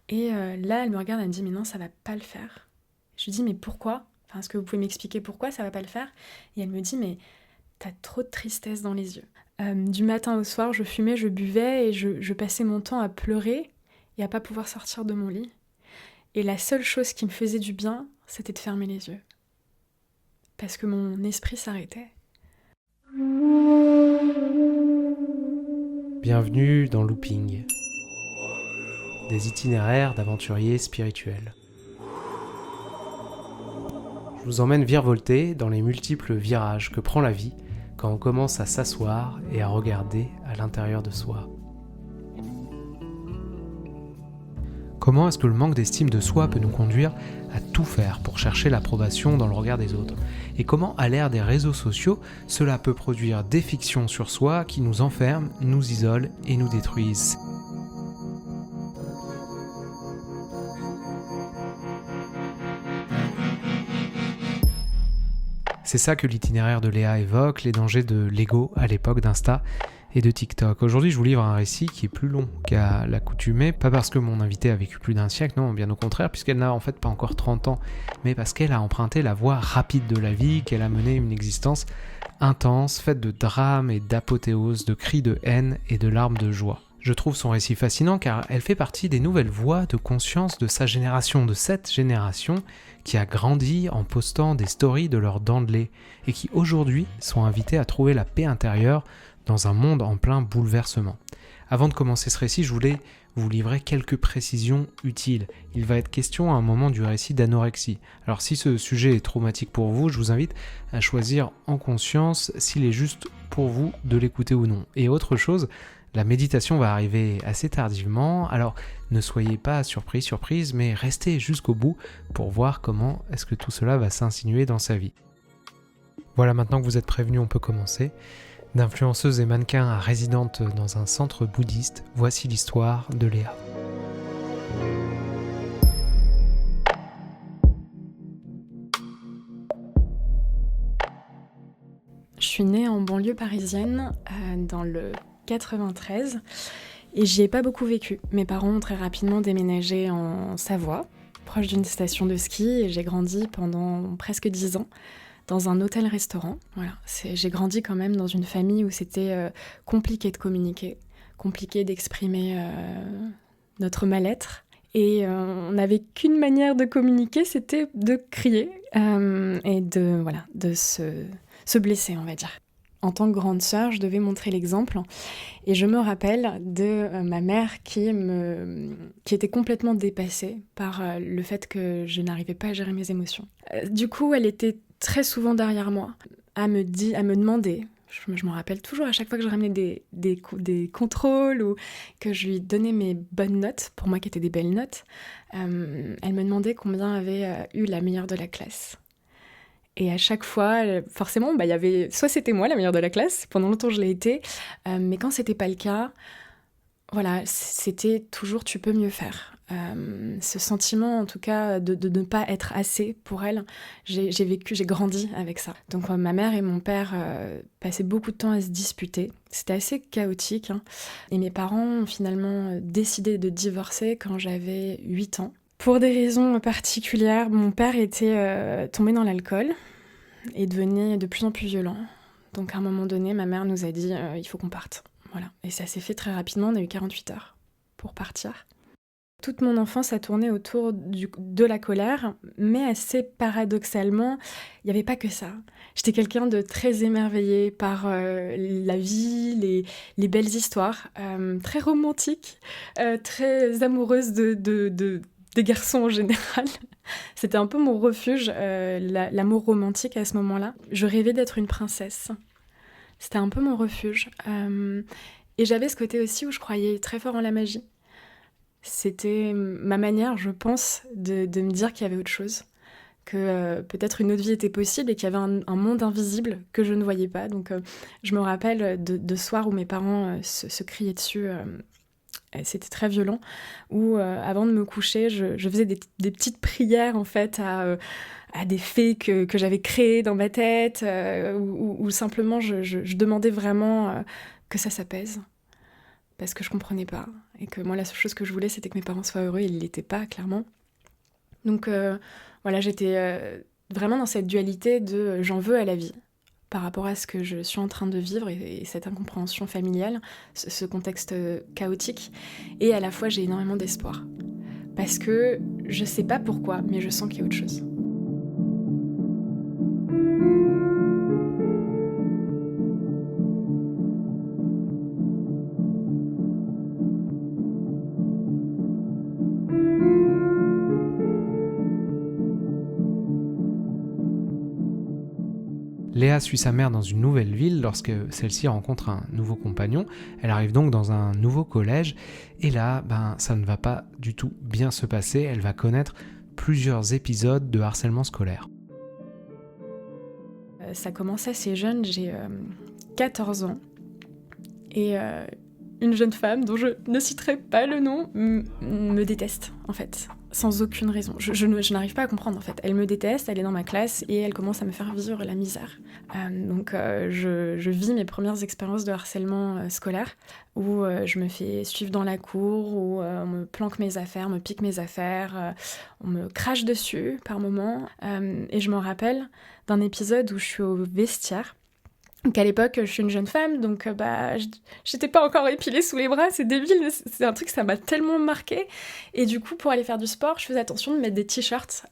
Et là, elle me regarde, elle me dit « Mais non, ça va pas le faire. » Je lui dis « Mais pourquoi ? Enfin, est-ce que vous pouvez m'expliquer pourquoi ça va pas le faire ?» Et elle me dit « Mais t'as trop de tristesse dans les yeux. » Du matin au soir, je fumais, je buvais et je passais mon temps à pleurer et à pas pouvoir sortir de mon lit. Et la seule chose qui me faisait du bien, c'était de fermer les yeux. Parce que mon esprit s'arrêtait. Bienvenue dans Looping, des itinéraires d'aventuriers spirituels. Je vous emmène virevolter dans les multiples virages que prend la vie quand on commence à s'asseoir et à regarder à l'intérieur de soi. Comment est-ce que le manque d'estime de soi peut nous conduire à tout faire pour chercher l'approbation dans le regard des autres ? Et comment, à l'ère des réseaux sociaux, cela peut produire des fictions sur soi qui nous enferment, nous isolent et nous détruisent ? C'est ça que l'itinéraire de Léa évoque, les dangers de l'ego à l'époque d'Insta et de TikTok. Aujourd'hui, je vous livre un récit qui est plus long qu'à l'accoutumée, pas parce que mon invitée a vécu plus d'un siècle, non, bien au contraire, puisqu'elle n'a en fait pas encore 30 ans, mais parce qu'elle a emprunté la voie rapide de la vie, qu'elle a mené une existence intense, faite de drames et d'apothéoses, de cris de haine et de larmes de joie. Je trouve son récit fascinant car elle fait partie des nouvelles voix de conscience de sa génération, de cette génération qui a grandi en postant des stories de leurs dents de lait et qui aujourd'hui sont invités à trouver la paix intérieure dans un monde en plein bouleversement. Avant de commencer ce récit, je voulais vous livrer quelques précisions utiles. Il va être question à un moment du récit d'anorexie. Alors si ce sujet est traumatique pour vous, je vous invite à choisir en conscience s'il est juste pour vous de l'écouter ou non. Et autre chose, la méditation va arriver assez tardivement, alors ne soyez pas surprise, mais restez jusqu'au bout pour voir comment est-ce que tout cela va s'insinuer dans sa vie. Voilà, maintenant que vous êtes prévenus, on peut commencer. D'influenceuse et mannequin à résidente dans un centre bouddhiste, voici l'histoire de Léa. Je suis née en banlieue parisienne, dans le 93, et j'y ai pas beaucoup vécu. Mes parents ont très rapidement déménagé en Savoie, proche d'une station de ski, et j'ai grandi pendant presque 10 ans dans un hôtel-restaurant. Voilà. J'ai grandi quand même dans une famille où c'était compliqué de communiquer, compliqué d'exprimer notre mal-être. Et on n'avait qu'une manière de communiquer, c'était de crier et de se blesser, on va dire. En tant que grande sœur, je devais montrer l'exemple. Et je me rappelle de ma mère qui était complètement dépassée par le fait que je n'arrivais pas à gérer mes émotions. Du coup, elle était très souvent derrière moi, à me demander. Je me rappelle toujours à chaque fois que je ramenais des contrôles ou que je lui donnais mes bonnes notes, pour moi qui étaient des belles notes, elle me demandait combien avait eu la meilleure de la classe. Et à chaque fois, forcément, il y avait soit c'était moi la meilleure de la classe, pendant longtemps je l'ai été, mais quand c'était pas le cas, voilà, c'était toujours tu peux mieux faire. Ce sentiment, en tout cas, de ne pas être assez pour elle, j'ai grandi avec ça. Donc ma mère et mon père passaient beaucoup de temps à se disputer. C'était assez chaotique, hein. Et mes parents ont finalement décidé de divorcer quand j'avais 8 ans. Pour des raisons particulières, mon père était tombé dans l'alcool et devenait de plus en plus violent. Donc à un moment donné, ma mère nous a dit il faut qu'on parte. Voilà. Et ça s'est fait très rapidement, on a eu 48 heures pour partir. Toute mon enfance a tourné autour de la colère, mais assez paradoxalement, il n'y avait pas que ça. J'étais quelqu'un de très émerveillé par la vie, les belles histoires, très romantique, très amoureuse des garçons en général. C'était un peu mon refuge, l'amour romantique à ce moment-là. Je rêvais d'être une princesse. C'était un peu mon refuge. Et j'avais ce côté aussi où je croyais très fort en la magie. C'était ma manière, je pense, de me dire qu'il y avait autre chose, que peut-être une autre vie était possible et qu'il y avait un monde invisible que je ne voyais pas. Donc je me rappelle de soirs où mes parents se criaient dessus, c'était très violent, où avant de me coucher, je faisais des petites prières en fait à des fées que j'avais créées dans ma tête, ou simplement je demandais vraiment que ça s'apaise. parce que je comprenais pas. Et que moi, la seule chose que je voulais, c'était que mes parents soient heureux, et ils l'étaient pas, clairement. Donc voilà, j'étais vraiment dans cette dualité de j'en veux à la vie par rapport à ce que je suis en train de vivre et cette incompréhension familiale, ce contexte chaotique. Et à la fois, j'ai énormément d'espoir. Parce que je sais pas pourquoi, mais je sens qu'il y a autre chose. Léa suit sa mère dans une nouvelle ville lorsque celle-ci rencontre un nouveau compagnon. Elle arrive donc dans un nouveau collège et là, ça ne va pas du tout bien se passer. Elle va connaître plusieurs épisodes de harcèlement scolaire. Ça commence assez jeune, j'ai 14 ans et une jeune femme dont je ne citerai pas le nom me déteste en fait, sans aucune raison. Je n'arrive pas à comprendre en fait. Elle me déteste, elle est dans ma classe et elle commence à me faire vivre la misère. Donc je vis mes premières expériences de harcèlement scolaire où je me fais suivre dans la cour, où on me planque mes affaires, me pique mes affaires, on me crache dessus par moments. Et je me rappelle d'un épisode où je suis au vestiaire. Donc à l'époque, je suis une jeune femme, donc j'étais pas encore épilée sous les bras, c'est débile, c'est un truc, ça m'a tellement marqué. Et du coup, pour aller faire du sport, je faisais attention de mettre des t-shirts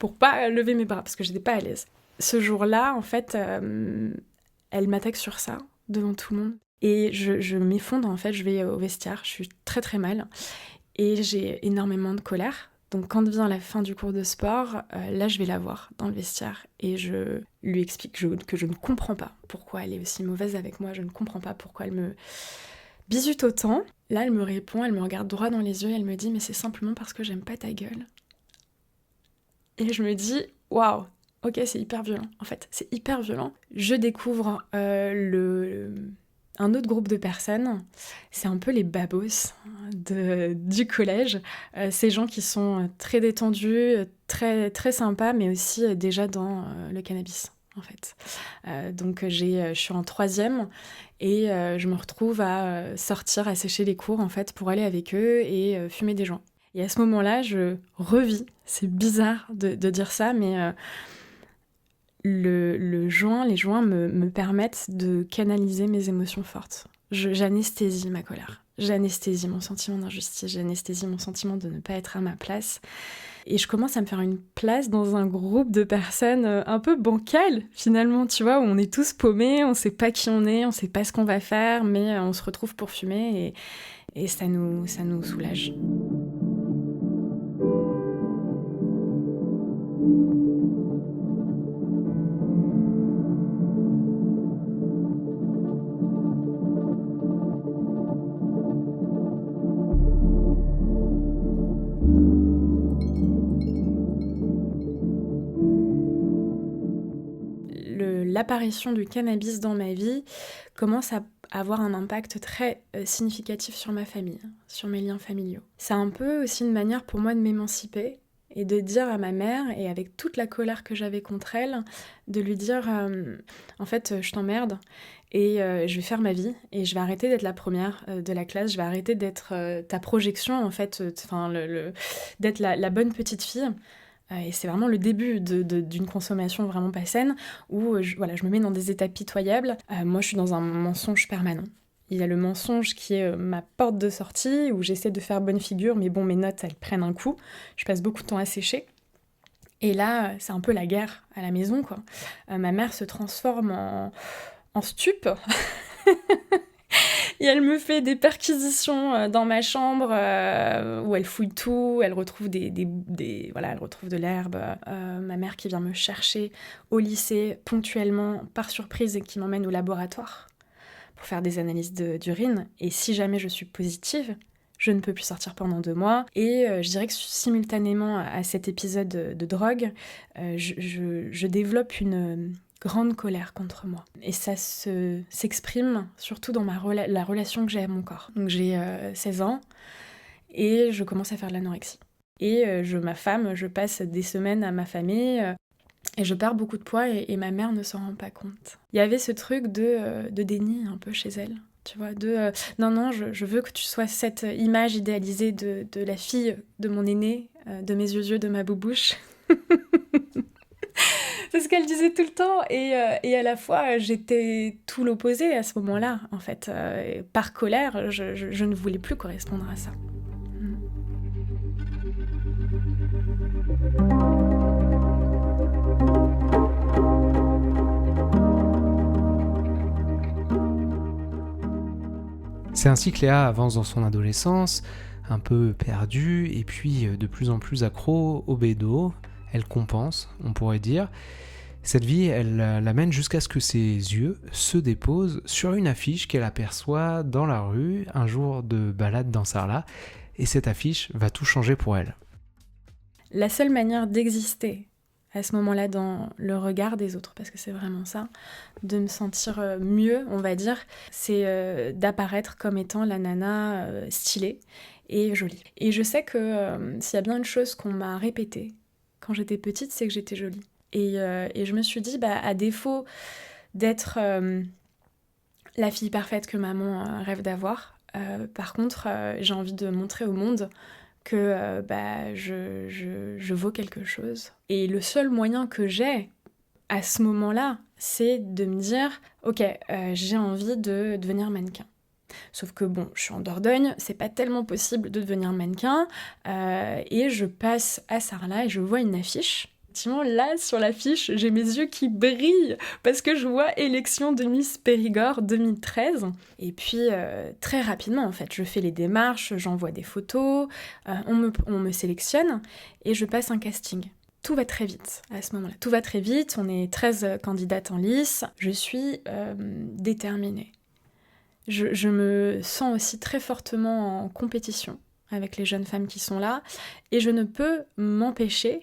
pour pas lever mes bras, parce que j'étais pas à l'aise. Ce jour-là, en fait, elle m'attaque sur ça, devant tout le monde. Et je m'effondre, en fait, je vais au vestiaire, je suis très très mal. Et j'ai énormément de colère. Donc quand vient la fin du cours de sport, là je vais la voir dans le vestiaire et je lui explique que je ne comprends pas pourquoi elle est aussi mauvaise avec moi, je ne comprends pas pourquoi elle me bisute autant. Là elle me répond, elle me regarde droit dans les yeux et elle me dit mais c'est simplement parce que j'aime pas ta gueule. Et je me dis waouh, ok c'est hyper violent en fait, c'est hyper violent. Je découvre un autre groupe de personnes, c'est un peu les babos du collège. Ces gens qui sont très détendus, très, très sympas, mais aussi déjà dans le cannabis, en fait. Donc je suis en 3e et je me retrouve à sortir, à sécher les cours, en fait, pour aller avec eux et fumer des joints. Et à ce moment-là, je revis, c'est bizarre de dire ça, mais... les joints me permettent de canaliser mes émotions fortes. J'anesthésie ma colère, j'anesthésie mon sentiment d'injustice, j'anesthésie mon sentiment de ne pas être à ma place. Et je commence à me faire une place dans un groupe de personnes un peu bancales, finalement, tu vois, où on est tous paumés, on sait pas qui on sait pas ce qu'on va faire, mais on se retrouve pour fumer et ça nous soulage. L'apparition du cannabis dans ma vie commence à avoir un impact très significatif sur ma famille, sur mes liens familiaux. C'est un peu aussi une manière pour moi de m'émanciper et de dire à ma mère, et avec toute la colère que j'avais contre elle, de lui dire en fait je t'emmerde et je vais faire ma vie et je vais arrêter d'être la première de la classe, je vais arrêter d'être ta projection en fait, d'être la bonne petite fille. Et c'est vraiment le début d'une consommation vraiment pas saine, où je me mets dans des états pitoyables. Moi, je suis dans un mensonge permanent. Il y a le mensonge qui est ma porte de sortie, où j'essaie de faire bonne figure, mais bon, mes notes, elles prennent un coup. Je passe beaucoup de temps à sécher. Et là, c'est un peu la guerre à la maison, quoi. Ma mère se transforme en stupe. Et elle me fait des perquisitions dans ma chambre où elle fouille tout, elle retrouve elle retrouve de l'herbe. Ma mère qui vient me chercher au lycée ponctuellement par surprise et qui m'emmène au laboratoire pour faire des analyses d'urine. Et si jamais je suis positive, je ne peux plus sortir pendant 2 mois. Et je dirais que simultanément à cet épisode de drogue, je développe une grande colère contre moi. Et ça s'exprime surtout dans la relation que j'ai à mon corps. Donc j'ai 16 ans et je commence à faire de l'anorexie. Et je passe des semaines à m'affamer et je perds beaucoup de poids et ma mère ne s'en rend pas compte. Il y avait ce truc de déni un peu chez elle. Tu vois, non, je veux que tu sois cette image idéalisée de la fille de mon aîné, de mes yeux, de ma boubouche. C'est ce qu'elle disait tout le temps. Et à la fois, j'étais tout l'opposé à ce moment-là, en fait. Par colère, je ne voulais plus correspondre à ça. C'est ainsi que Léa avance dans son adolescence, un peu perdue, et puis de plus en plus accro au bédo. Elle compense, on pourrait dire. Cette vie, elle l'amène jusqu'à ce que ses yeux se déposent sur une affiche qu'elle aperçoit dans la rue, un jour de balade dans Sarlat, et cette affiche va tout changer pour elle. La seule manière d'exister à ce moment-là dans le regard des autres, parce que c'est vraiment ça, de me sentir mieux, on va dire, c'est d'apparaître comme étant la nana stylée et jolie. Et je sais que s'il y a bien une chose qu'on m'a répétée quand j'étais petite, c'est que j'étais jolie. Et je me suis dit, à défaut d'être la fille parfaite que maman rêve d'avoir, par contre, j'ai envie de montrer au monde que je vaux quelque chose. Et le seul moyen que j'ai à ce moment-là, c'est de me dire, ok, j'ai envie de devenir mannequin. Sauf que bon, je suis en Dordogne, c'est pas tellement possible de devenir mannequin, et je passe à Sarlat et je vois une affiche. Effectivement, là, sur l'affiche, j'ai mes yeux qui brillent parce que je vois élection de Miss Périgord 2013. Et puis, très rapidement, en fait, je fais les démarches, j'envoie des photos, on me sélectionne et je passe un casting. Tout va très vite à ce moment-là. Tout va très vite, on est 13 candidates en lice. Je suis déterminée. Je me sens aussi très fortement en compétition avec les jeunes femmes qui sont là et je ne peux m'empêcher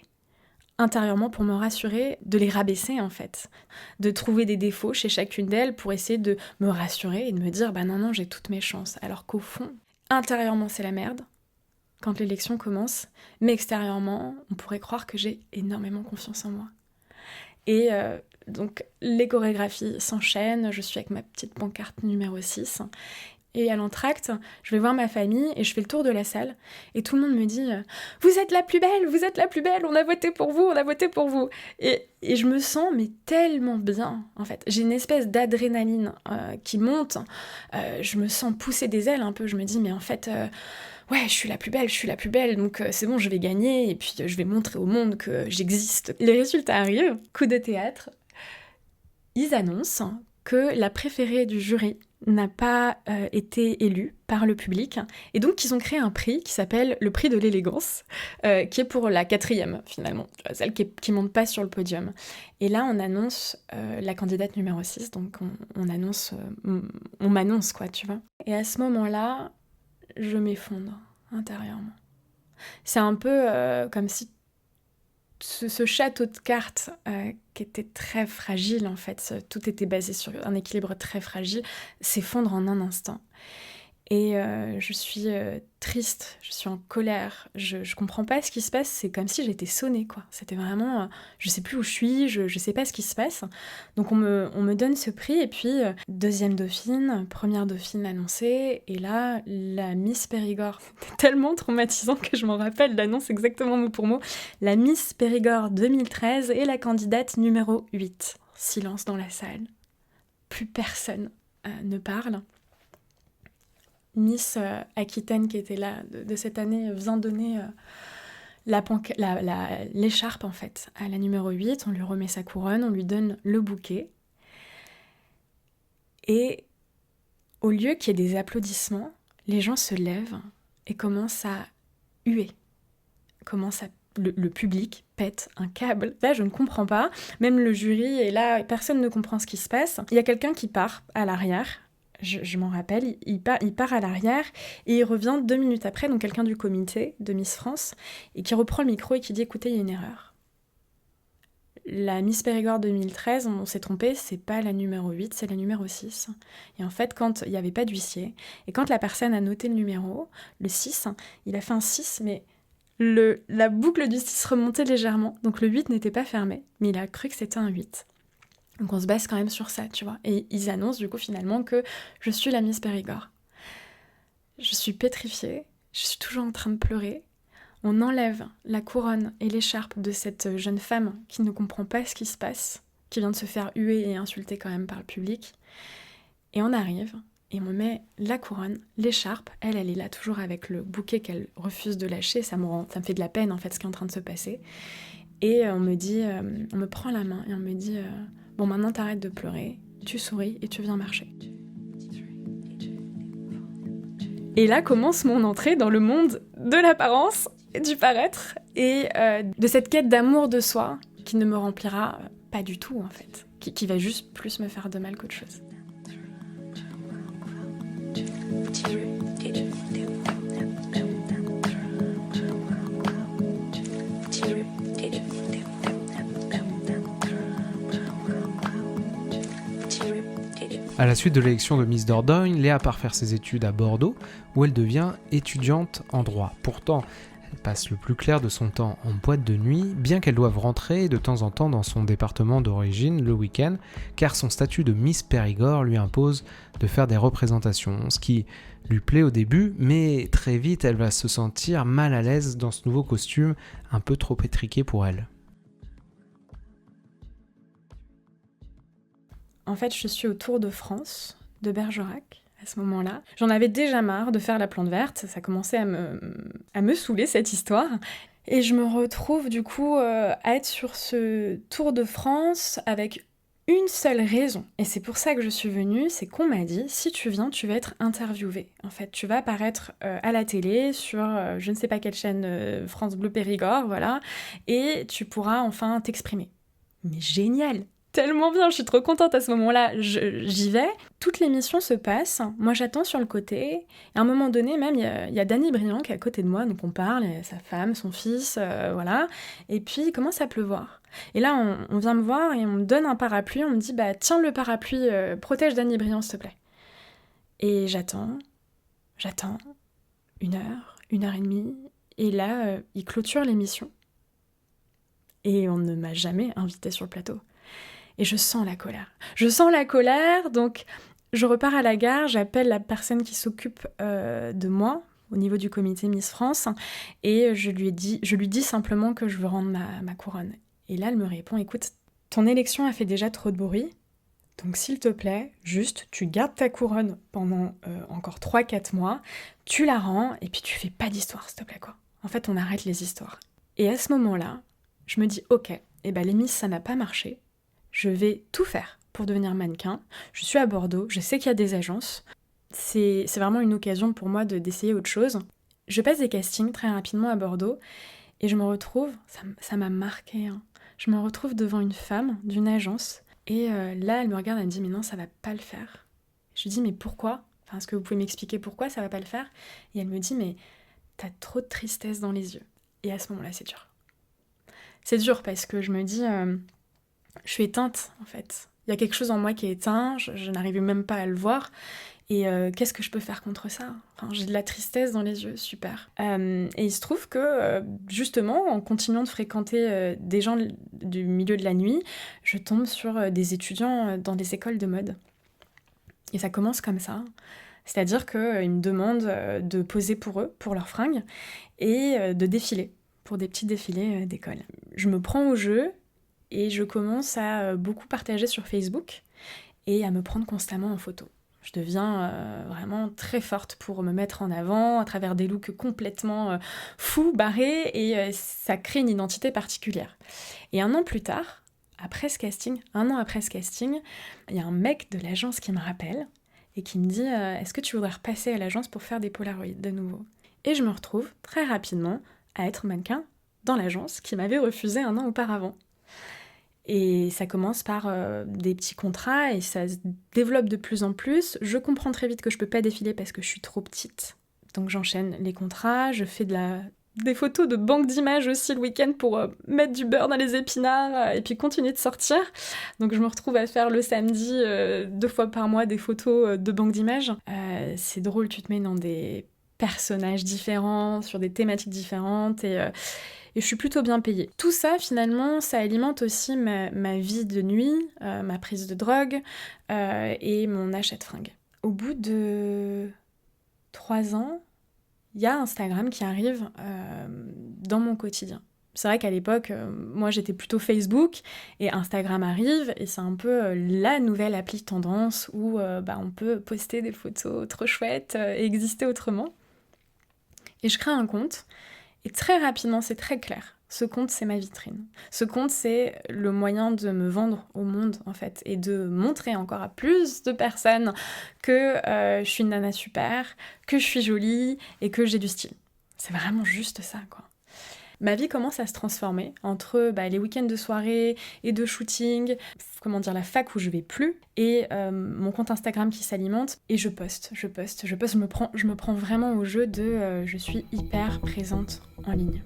intérieurement pour me rassurer, de les rabaisser en fait, de trouver des défauts chez chacune d'elles pour essayer de me rassurer et de me dire non, j'ai toutes mes chances, alors qu'au fond, intérieurement c'est la merde quand l'élection commence, mais extérieurement on pourrait croire que j'ai énormément confiance en moi. Et donc les chorégraphies s'enchaînent, je suis avec ma petite pancarte numéro 6. Et à l'entracte, je vais voir ma famille et je fais le tour de la salle. Et tout le monde me dit « Vous êtes la plus belle, on a voté pour vous !» Et je me sens mais tellement bien, en fait. J'ai une espèce d'adrénaline qui monte. Je me sens pousser des ailes un peu. Je me dis « Mais en fait, ouais, je suis la plus belle, donc c'est bon, je vais gagner. Et puis je vais montrer au monde que j'existe. » Les résultats arrivent, coup de théâtre. Ils annoncent que la préférée du jury n'a pas été élue par le public. Et donc, ils ont créé un prix qui s'appelle le prix de l'élégance, qui est pour la 4e, finalement, celle qui monte pas sur le podium. Et là, on annonce la candidate numéro 6, donc on m'annonce, quoi, tu vois. Et à ce moment-là, je m'effondre intérieurement. C'est un peu comme si ce château de cartes qui était très fragile en fait, tout était basé sur un équilibre très fragile, s'effondre en un instant. Et je suis triste, je suis en colère, je comprends pas ce qui se passe, c'est comme si j'étais sonnée, quoi. C'était vraiment, je sais plus où je suis, je sais pas ce qui se passe. Donc on me donne ce prix, et puis deuxième dauphine, première dauphine annoncée, et là, la Miss Périgord, c'était tellement traumatisant que je m'en rappelle l'annonce exactement mot pour mot. La Miss Périgord 2013 est la candidate numéro 8. Silence dans la salle. Plus personne ne parle. Miss Aquitaine qui était là de cette année vient donner l'écharpe en fait à la numéro 8, on lui remet sa couronne, on lui donne le bouquet et au lieu qu'il y ait des applaudissements, les gens se lèvent et commencent à huer, le public pète un câble. Là, je ne comprends pas, même le jury est là, personne ne comprend ce qui se passe. Il y a quelqu'un qui part à l'arrière. Je m'en rappelle, il part à l'arrière et il revient 2 minutes après, donc quelqu'un du comité de Miss France, et qui reprend le micro et qui dit « Écoutez, il y a une erreur. La Miss Périgord 2013, on s'est trompé, c'est pas la numéro 8, c'est la numéro 6. » Et en fait, quand il n'y avait pas d'huissier, et quand la personne a noté le numéro, le 6, il a fait un 6, mais la boucle du 6 remontait légèrement, donc le 8 n'était pas fermé, mais il a cru que c'était un 8. Donc on se base quand même sur ça, tu vois. Et ils annoncent du coup finalement que je suis la Miss Périgord. Je suis pétrifiée, je suis toujours en train de pleurer. On enlève la couronne et l'écharpe de cette jeune femme qui ne comprend pas ce qui se passe, qui vient de se faire huer et insulter quand même par le public. Et on arrive, et on me met la couronne, l'écharpe, elle est là toujours avec le bouquet qu'elle refuse de lâcher, ça me fait de la peine en fait ce qui est en train de se passer. Et on me prend la main et on me dit bon maintenant t'arrêtes de pleurer, tu souris et tu viens marcher. Et là commence mon entrée dans le monde de l'apparence, du paraître et de cette quête d'amour de soi qui ne me remplira pas du tout en fait, qui va juste plus me faire de mal qu'autre chose. À la suite de l'élection de Miss Dordogne, Léa part faire ses études à Bordeaux, où elle devient étudiante en droit. Pourtant, elle passe le plus clair de son temps en boîte de nuit, bien qu'elle doive rentrer de temps en temps dans son département d'origine le week-end, car son statut de Miss Périgord lui impose de faire des représentations, ce qui lui plaît au début, mais très vite elle va se sentir mal à l'aise dans ce nouveau costume, un peu trop étriqué pour elle. En fait, je suis au Tour de France de Bergerac à ce moment-là. J'en avais déjà marre de faire la plante verte, ça commençait à me saouler cette histoire. Et je me retrouve du coup à être sur ce Tour de France avec une seule raison. Et c'est pour ça que je suis venue, c'est qu'on m'a dit, si tu viens, tu vas être interviewée. En fait, tu vas apparaître à la télé sur je ne sais pas quelle chaîne, France Bleu Périgord, voilà, et tu pourras enfin t'exprimer. Mais génial! Tellement bien, je suis trop contente à ce moment-là, j'y vais. Toute l'émission se passe, moi j'attends sur le côté, et à un moment donné même, il y a Danny Briand qui est à côté de moi, donc on parle, sa femme, son fils, voilà, et puis il commence à pleuvoir. Et là, on vient me voir et on me donne un parapluie, on me dit, bah tiens le parapluie, protège Danny Briand s'il te plaît. Et j'attends, 1 heure et demie, et là, il clôture l'émission. Et on ne m'a jamais invitée sur le plateau. Et je sens la colère, donc je repars à la gare, j'appelle la personne qui s'occupe de moi au niveau du comité Miss France et je lui dis simplement que je veux rendre ma couronne. Et là, elle me répond, écoute, ton élection a fait déjà trop de bruit, donc s'il te plaît, juste, tu gardes ta couronne pendant encore 3-4 mois, tu la rends et puis tu fais pas d'histoire, s'il te plaît, quoi. En fait, on arrête les histoires. Et à ce moment-là, je me dis, ok, les Miss, ça n'a pas marché. Je vais tout faire pour devenir mannequin. Je suis à Bordeaux, je sais qu'il y a des agences. C'est vraiment une occasion pour moi d'essayer autre chose. Je passe des castings très rapidement à Bordeaux et je me retrouve, ça m'a marqué, hein. Je me retrouve devant une femme d'une agence et là elle me regarde, elle me dit mais non ça va pas le faire. Je lui dis mais pourquoi ? Enfin, est-ce que vous pouvez m'expliquer pourquoi ça va pas le faire ? Et elle me dit mais t'as trop de tristesse dans les yeux. Et à ce moment-là c'est dur. C'est dur parce que je me dis... je suis éteinte, en fait. Il y a quelque chose en moi qui est éteint, je n'arrivais même pas à le voir. Et qu'est-ce que je peux faire contre ça ? Enfin, j'ai de la tristesse dans les yeux, super. Et il se trouve que, justement, en continuant de fréquenter des gens du milieu de la nuit, je tombe sur des étudiants dans des écoles de mode. Et ça commence comme ça. C'est-à-dire qu'ils me demandent de poser pour eux, pour leurs fringues, et de défiler, pour des petits défilés d'école. Je me prends au jeu, et je commence à beaucoup partager sur Facebook et à me prendre constamment en photo. Je deviens vraiment très forte pour me mettre en avant à travers des looks complètement fous, barrés, et ça crée une identité particulière. Et 1 an plus tard, après ce casting, il y a un mec de l'agence qui me rappelle et qui me dit « Est-ce que tu voudrais repasser à l'agence pour faire des Polaroids de nouveau ?» Et je me retrouve très rapidement à être mannequin dans l'agence qui m'avait refusé 1 an auparavant. Et ça commence par des petits contrats et ça se développe de plus en plus. Je comprends très vite que je peux pas défiler parce que je suis trop petite. Donc j'enchaîne les contrats, je fais des photos de banque d'images aussi le week-end pour mettre du beurre dans les épinards et puis continuer de sortir. Donc je me retrouve à faire le samedi 2 fois par mois des photos de banque d'images. C'est drôle, tu te mets dans des personnages différents, sur des thématiques différentes et je suis plutôt bien payée. Tout ça, finalement, ça alimente aussi ma vie de nuit, ma prise de drogue et mon achat de fringues. Au bout de 3 ans, il y a Instagram qui arrive dans mon quotidien. C'est vrai qu'à l'époque, moi j'étais plutôt Facebook et Instagram arrive et c'est un peu la nouvelle appli tendance où on peut poster des photos trop chouettes et exister autrement. Et je crée un compte et très rapidement, c'est très clair. Ce compte, c'est ma vitrine. Ce compte, c'est le moyen de me vendre au monde, en fait, et de montrer encore à plus de personnes que je suis une nana super, que je suis jolie et que j'ai du style. C'est vraiment juste ça, quoi. Ma vie commence à se transformer entre les week-ends de soirée et de shooting, la fac où je vais plus, et mon compte Instagram qui s'alimente, et je poste, je me prends vraiment au jeu de je suis hyper présente en ligne.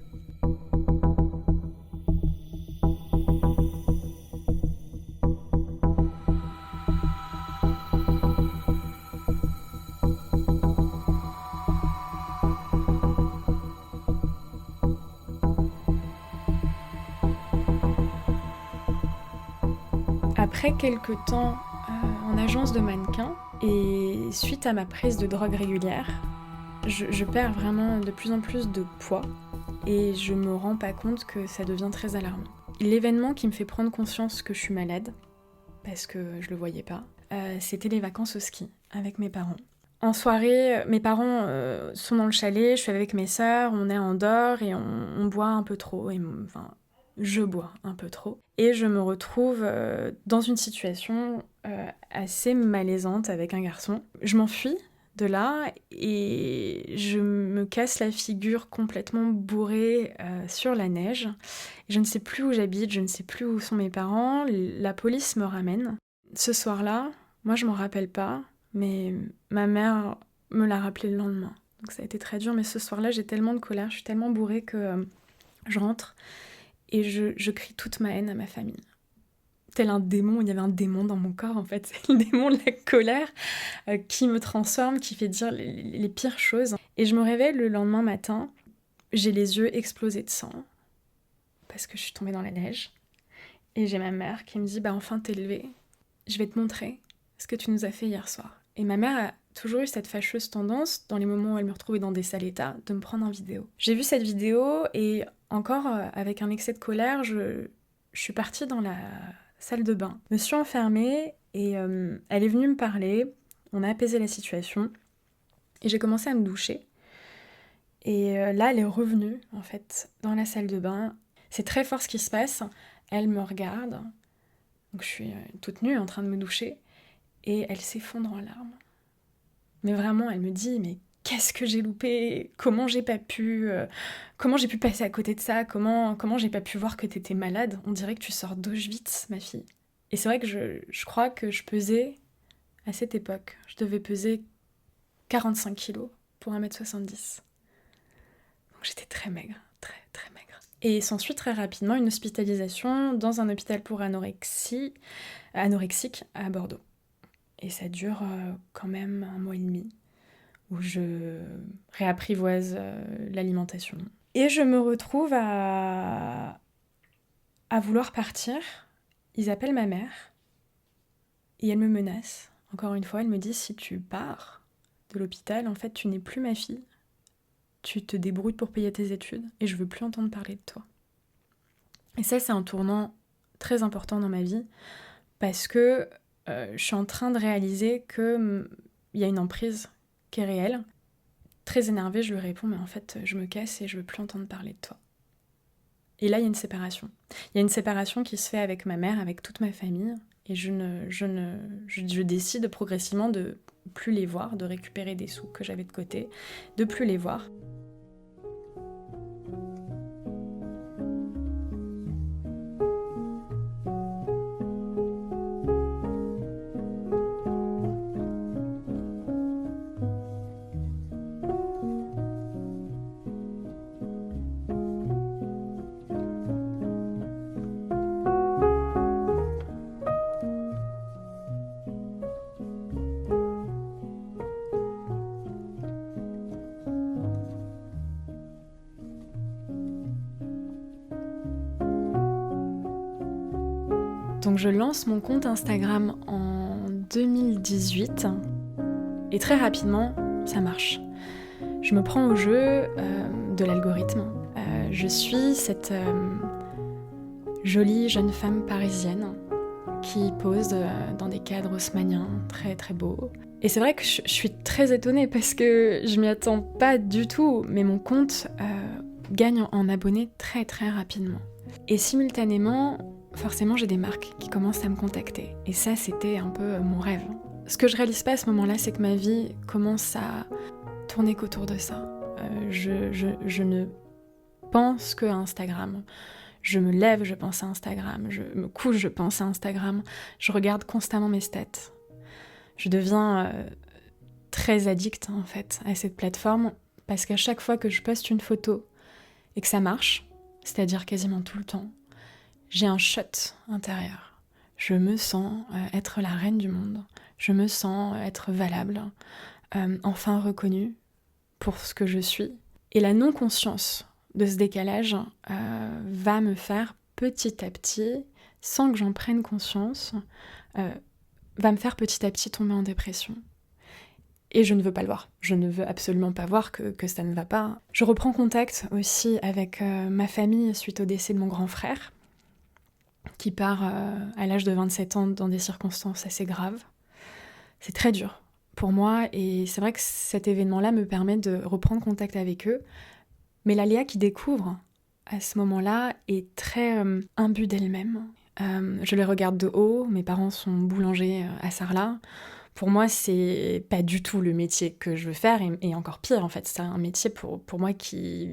Après quelques temps en agence de mannequin et suite à ma prise de drogue régulière, je perds vraiment de plus en plus de poids et je me rends pas compte que ça devient très alarmant. L'événement qui me fait prendre conscience que je suis malade, parce que je le voyais pas, c'était les vacances au ski avec mes parents. En soirée, mes parents sont dans le chalet, je suis avec mes sœurs, on est en dehors et on boit un peu trop. Je bois un peu trop. Et je me retrouve dans une situation assez malaisante avec un garçon. Je m'enfuis de là et je me casse la figure complètement bourrée sur la neige. Je ne sais plus où j'habite, je ne sais plus où sont mes parents. La police me ramène. Ce soir-là, moi je m'en rappelle pas, mais ma mère me l'a rappelé le lendemain. Donc ça a été très dur, mais ce soir-là, j'ai tellement de colère, je suis tellement bourrée que je rentre. Et je crie toute ma haine à ma famille. Tel un démon, il y avait un démon dans mon corps en fait, c'est le démon de la colère qui me transforme, qui fait dire les pires choses. Et je me réveille le lendemain matin, j'ai les yeux explosés de sang, parce que je suis tombée dans la neige. Et j'ai ma mère qui me dit « enfin t'es levée, je vais te montrer ce que tu nous as fait hier soir ». Et ma mère a toujours eu cette fâcheuse tendance, dans les moments où elle me retrouvait dans des sales états, de me prendre en vidéo. J'ai vu cette vidéo et encore avec un excès de colère, je suis partie dans la salle de bain. Je me suis enfermée et elle est venue me parler, on a apaisé la situation et j'ai commencé à me doucher. Et là, elle est revenue en fait dans la salle de bain. C'est très fort ce qui se passe. Elle me regarde, donc je suis toute nue en train de me doucher et elle s'effondre en larmes. Mais vraiment, elle me dit, mais qu'est-ce que j'ai loupé ? Comment j'ai pu passer à côté de ça ? Comment j'ai pas pu voir que t'étais malade ? On dirait que tu sors d'Auschwitz, ma fille. Et c'est vrai que je crois que je pesais, à cette époque, je devais peser 45 kilos pour 1m70. Donc j'étais très maigre, très très maigre. Et s'ensuit très rapidement une hospitalisation dans un hôpital pour anorexique à Bordeaux. Et ça dure quand même 1 mois et demi, où je réapprivoise l'alimentation. Et je me retrouve à vouloir partir. Ils appellent ma mère, et elle me menace. Encore une fois, elle me dit, si tu pars de l'hôpital, en fait, tu n'es plus ma fille. Tu te débrouilles pour payer tes études, et je veux plus entendre parler de toi. Et ça, c'est un tournant très important dans ma vie, parce que je suis en train de réaliser qu'il y a une emprise qui est réelle. Très énervée, je lui réponds, mais en fait, je me casse et je veux plus entendre parler de toi. Et là, il y a une séparation. Il y a une séparation qui se fait avec ma mère, avec toute ma famille, et je décide progressivement de plus les voir, de récupérer des sous que j'avais de côté, de plus les voir. Donc je lance mon compte Instagram en 2018 et très rapidement, ça marche. Je me prends au jeu de l'algorithme. Je suis cette jolie jeune femme parisienne qui pose dans des cadres haussmanniens très très beaux. Et c'est vrai que je suis très étonnée parce que je m'y attends pas du tout, mais mon compte gagne en abonnés très très rapidement. Et simultanément, forcément j'ai des marques qui commencent à me contacter. Et ça, c'était un peu mon rêve. Ce que je réalise pas à ce moment-là, c'est que ma vie commence à tourner qu'autour de ça. Je ne pense que à Instagram. Je me lève, je pense à Instagram. Je me couche, je pense à Instagram. Je regarde constamment mes stats. Je deviens très addicte en fait à cette plateforme parce qu'à chaque fois que je poste une photo et que ça marche, c'est-à-dire quasiment tout le temps, j'ai un shot intérieur. Je me sens être la reine du monde. Je me sens être valable, enfin reconnue pour ce que je suis. Et la non-conscience de ce décalage va me faire petit à petit, sans que j'en prenne conscience, va me faire petit à petit tomber en dépression. Et je ne veux pas le voir. Je ne veux absolument pas voir que ça ne va pas. Je reprends contact aussi avec ma famille suite au décès de mon grand frère, qui part à l'âge de 27 ans dans des circonstances assez graves. C'est très dur pour moi et c'est vrai que cet événement-là me permet de reprendre contact avec eux. Mais la Léa qui découvre à ce moment-là est très imbue d'elle-même. Je les regarde de haut, mes parents sont boulangers à Sarlat. Pour moi, c'est pas du tout le métier que je veux faire, et encore pire, en fait, c'est un métier pour moi qui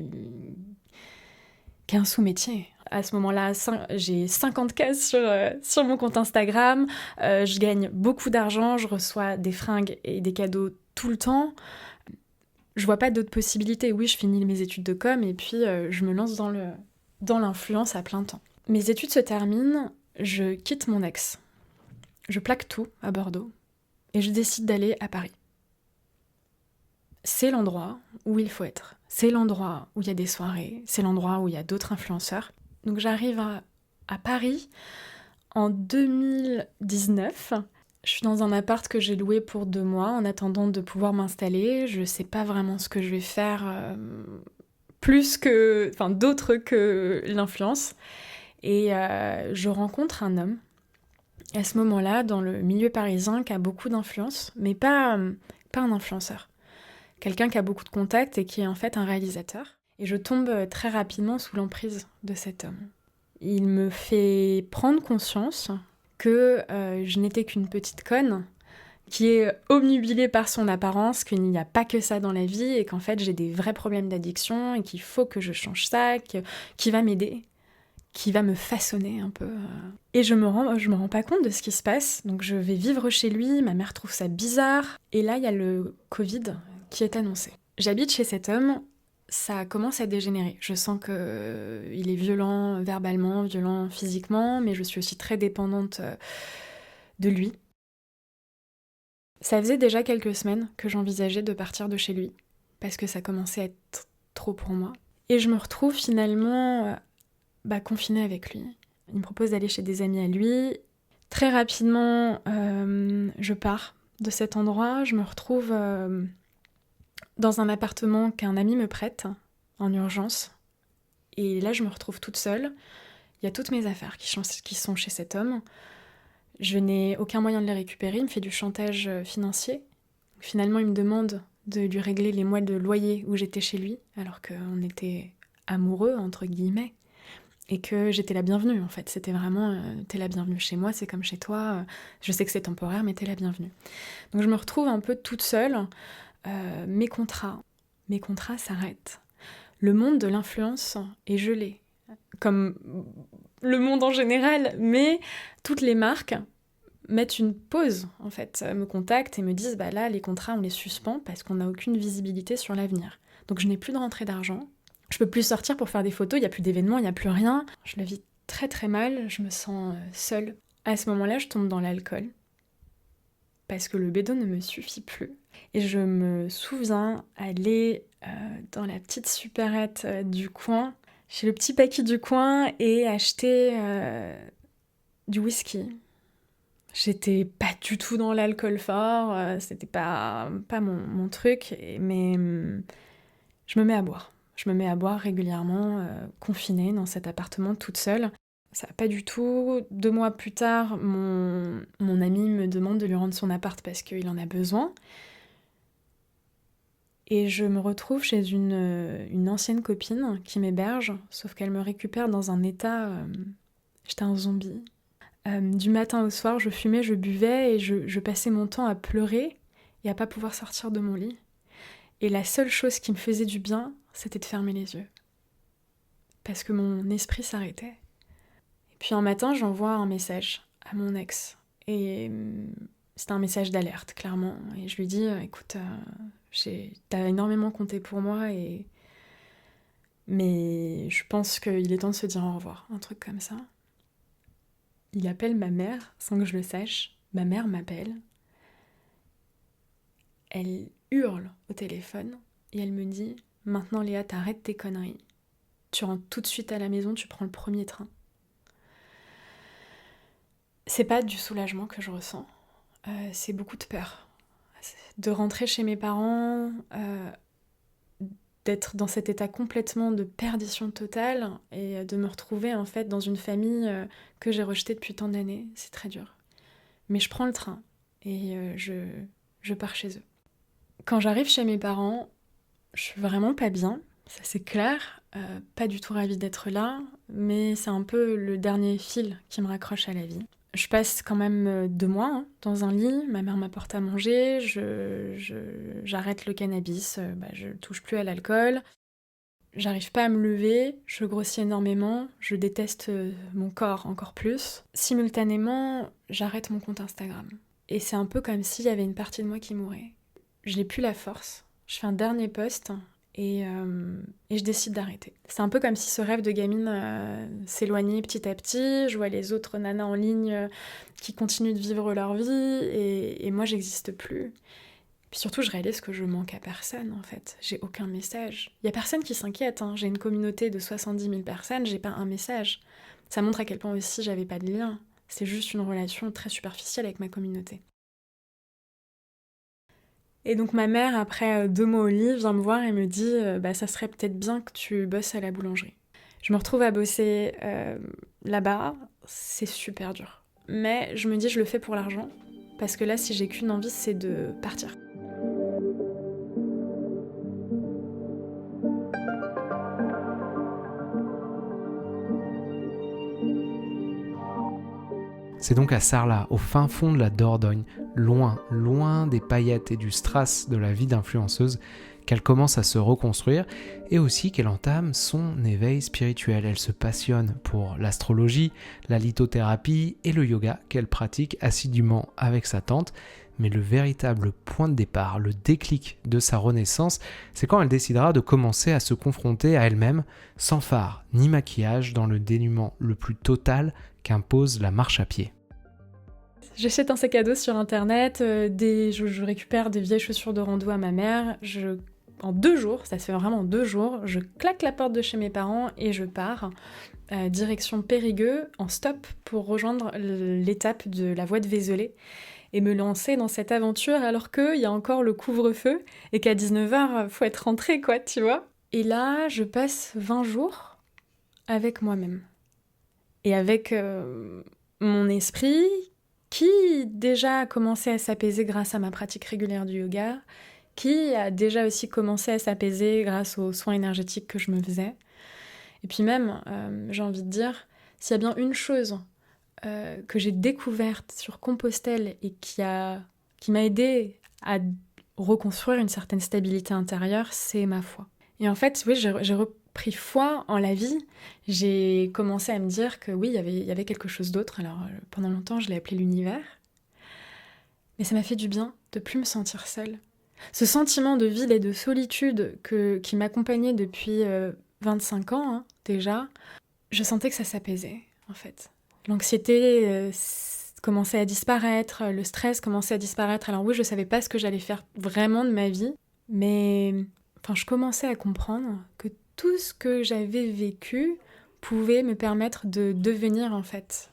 est un sous-métier. À ce moment-là, j'ai 50 cases sur mon compte Instagram, je gagne beaucoup d'argent, je reçois des fringues et des cadeaux tout le temps. Je vois pas d'autres possibilités. Oui, je finis mes études de com et puis je me lance dans l'influence à plein temps. Mes études se terminent, je quitte mon ex. Je plaque tout à Bordeaux et je décide d'aller à Paris. C'est l'endroit où il faut être. C'est l'endroit où il y a des soirées. C'est l'endroit où il y a d'autres influenceurs. Donc j'arrive à Paris en 2019. Je suis dans un appart que j'ai loué pour 2 mois en attendant de pouvoir m'installer. Je sais pas vraiment ce que je vais faire d'autre que l'influence. Et je rencontre un homme à ce moment-là dans le milieu parisien qui a beaucoup d'influence, mais pas un influenceur. Quelqu'un qui a beaucoup de contacts et qui est en fait un réalisateur. Et je tombe très rapidement sous l'emprise de cet homme. Il me fait prendre conscience que je n'étais qu'une petite conne qui est obnubilée par son apparence, qu'il n'y a pas que ça dans la vie et qu'en fait j'ai des vrais problèmes d'addiction et qu'il faut que je change ça, qui va m'aider, qui va me façonner un peu. Et je me rends pas compte de ce qui se passe, donc je vais vivre chez lui, ma mère trouve ça bizarre, et là il y a le Covid qui est annoncé. J'habite chez cet homme, ça commence à dégénérer. Je sens qu'il est violent verbalement, violent physiquement, mais je suis aussi très dépendante de lui. Ça faisait déjà quelques semaines que j'envisageais de partir de chez lui, parce que ça commençait à être trop pour moi. Et je me retrouve finalement confinée avec lui. Il me propose d'aller chez des amis à lui. Très rapidement, je pars de cet endroit. Je me retrouve dans un appartement qu'un ami me prête en urgence. Et là, je me retrouve toute seule. Il y a toutes mes affaires qui sont chez cet homme. Je n'ai aucun moyen de les récupérer. Il me fait du chantage financier. Finalement, il me demande de lui régler les mois de loyer où j'étais chez lui, alors qu'on était amoureux, entre guillemets, et que j'étais la bienvenue, en fait. C'était vraiment, t'es la bienvenue chez moi, c'est comme chez toi. Je sais que c'est temporaire, mais t'es la bienvenue. Donc je me retrouve un peu toute seule. Mes contrats s'arrêtent. Le monde de l'influence est gelé, comme le monde en général, mais toutes les marques mettent une pause, en fait, me contactent et me disent là, les contrats, on les suspend parce qu'on n'a aucune visibilité sur l'avenir. Donc je n'ai plus de rentrée d'argent, je peux plus sortir pour faire des photos, il n'y a plus d'événements, il n'y a plus rien. Je le vis très très mal, je me sens seule. À ce moment-là, je tombe dans l'alcool, parce que le bédo ne me suffit plus. Et je me souviens aller dans la petite supérette du coin, chez le petit Paki du coin, et acheter du whisky. J'étais pas du tout dans l'alcool fort, c'était pas mon truc, mais je me mets à boire. Je me mets à boire régulièrement, confinée dans cet appartement toute seule. Ça va pas du tout. 2 mois plus tard, mon ami me demande de lui rendre son appart parce qu'il en a besoin. Et je me retrouve chez une ancienne copine qui m'héberge, sauf qu'elle me récupère dans un état... j'étais un zombie. Du matin au soir, je fumais, je buvais et je passais mon temps à pleurer et à pas pouvoir sortir de mon lit. Et la seule chose qui me faisait du bien, c'était de fermer les yeux. Parce que mon esprit s'arrêtait. Et puis un matin, j'envoie un message à mon ex. Et c'était un message d'alerte, clairement. Et je lui dis, écoute, t'as énormément compté pour moi, mais je pense qu'il est temps de se dire au revoir. Un truc comme ça. Il appelle ma mère, sans que je le sache. Ma mère m'appelle. Elle hurle au téléphone et elle me dit « Maintenant Léa, t'arrêtes tes conneries. Tu rentres tout de suite à la maison, tu prends le premier train. » C'est pas du soulagement que je ressens, c'est beaucoup de peur. De rentrer chez mes parents, d'être dans cet état complètement de perdition totale et de me retrouver en fait dans une famille que j'ai rejetée depuis tant d'années, c'est très dur. Mais je prends le train et je pars chez eux. Quand j'arrive chez mes parents, je suis vraiment pas bien, ça c'est clair, pas du tout ravie d'être là, mais c'est un peu le dernier fil qui me raccroche à la vie. Je passe quand même 2 mois dans un lit, ma mère m'apporte à manger, j'arrête le cannabis, je touche plus à l'alcool. J'arrive pas à me lever, je grossis énormément, je déteste mon corps encore plus. Simultanément, j'arrête mon compte Instagram. Et c'est un peu comme s'il y avait une partie de moi qui mourait. Je n'ai plus la force. Je fais un dernier post et je décide d'arrêter. C'est un peu comme si ce rêve de gamine s'éloignait petit à petit. Je vois les autres nanas en ligne qui continuent de vivre leur vie et moi j'existe plus. Puis surtout je réalise que je manque à personne en fait. J'ai aucun message. Il y a personne qui s'inquiète, hein. J'ai une communauté de 70 000 personnes, j'ai pas un message. Ça montre à quel point aussi j'avais pas de lien. C'est juste une relation très superficielle avec ma communauté. Et donc ma mère, après 2 mois au lit, vient me voir et me dit ça serait peut-être bien que tu bosses à la boulangerie. Je me retrouve à bosser là-bas, c'est super dur. Mais je me dis je le fais pour l'argent, parce que là si j'ai qu'une envie c'est de partir. C'est donc à Sarlat, au fin fond de la Dordogne, loin des paillettes et du strass de la vie d'influenceuse, qu'elle commence à se reconstruire et aussi qu'elle entame son éveil spirituel. Elle se passionne pour l'astrologie, la lithothérapie et le yoga qu'elle pratique assidûment avec sa tante. Mais le véritable point de départ, le déclic de sa renaissance, c'est quand elle décidera de commencer à se confronter à elle-même, sans phare ni maquillage, dans le dénuement le plus total qu'impose la marche à pied. J'achète un sac à dos sur internet, je récupère des vieilles chaussures de rando à ma mère, en 2 jours, ça se fait vraiment en 2 jours, je claque la porte de chez mes parents et je pars direction Périgueux en stop pour rejoindre l'étape de la voie de Vézelay et me lancer dans cette aventure alors qu'il y a encore le couvre-feu et qu'à 19h, faut être rentré quoi, tu vois. Et là, je passe 20 jours avec moi-même. Et avec mon esprit qui déjà a commencé à s'apaiser grâce à ma pratique régulière du yoga, qui a déjà aussi commencé à s'apaiser grâce aux soins énergétiques que je me faisais. Et puis même, j'ai envie de dire, s'il y a bien une chose que j'ai découverte sur Compostelle et qui m'a aidée à reconstruire une certaine stabilité intérieure, c'est ma foi. Et en fait, oui, j'ai repris foi en la vie. J'ai commencé à me dire que oui, il y avait quelque chose d'autre. Alors pendant longtemps, je l'ai appelé l'univers. Mais ça m'a fait du bien de plus me sentir seule. Ce sentiment de vide et de solitude qui m'accompagnait depuis 25 ans déjà, je sentais que ça s'apaisait en fait. L'anxiété commençait à disparaître, le stress commençait à disparaître. Alors oui, je savais pas ce que j'allais faire vraiment de ma vie, mais je commençais à comprendre que tout ce que j'avais vécu pouvait me permettre de devenir en fait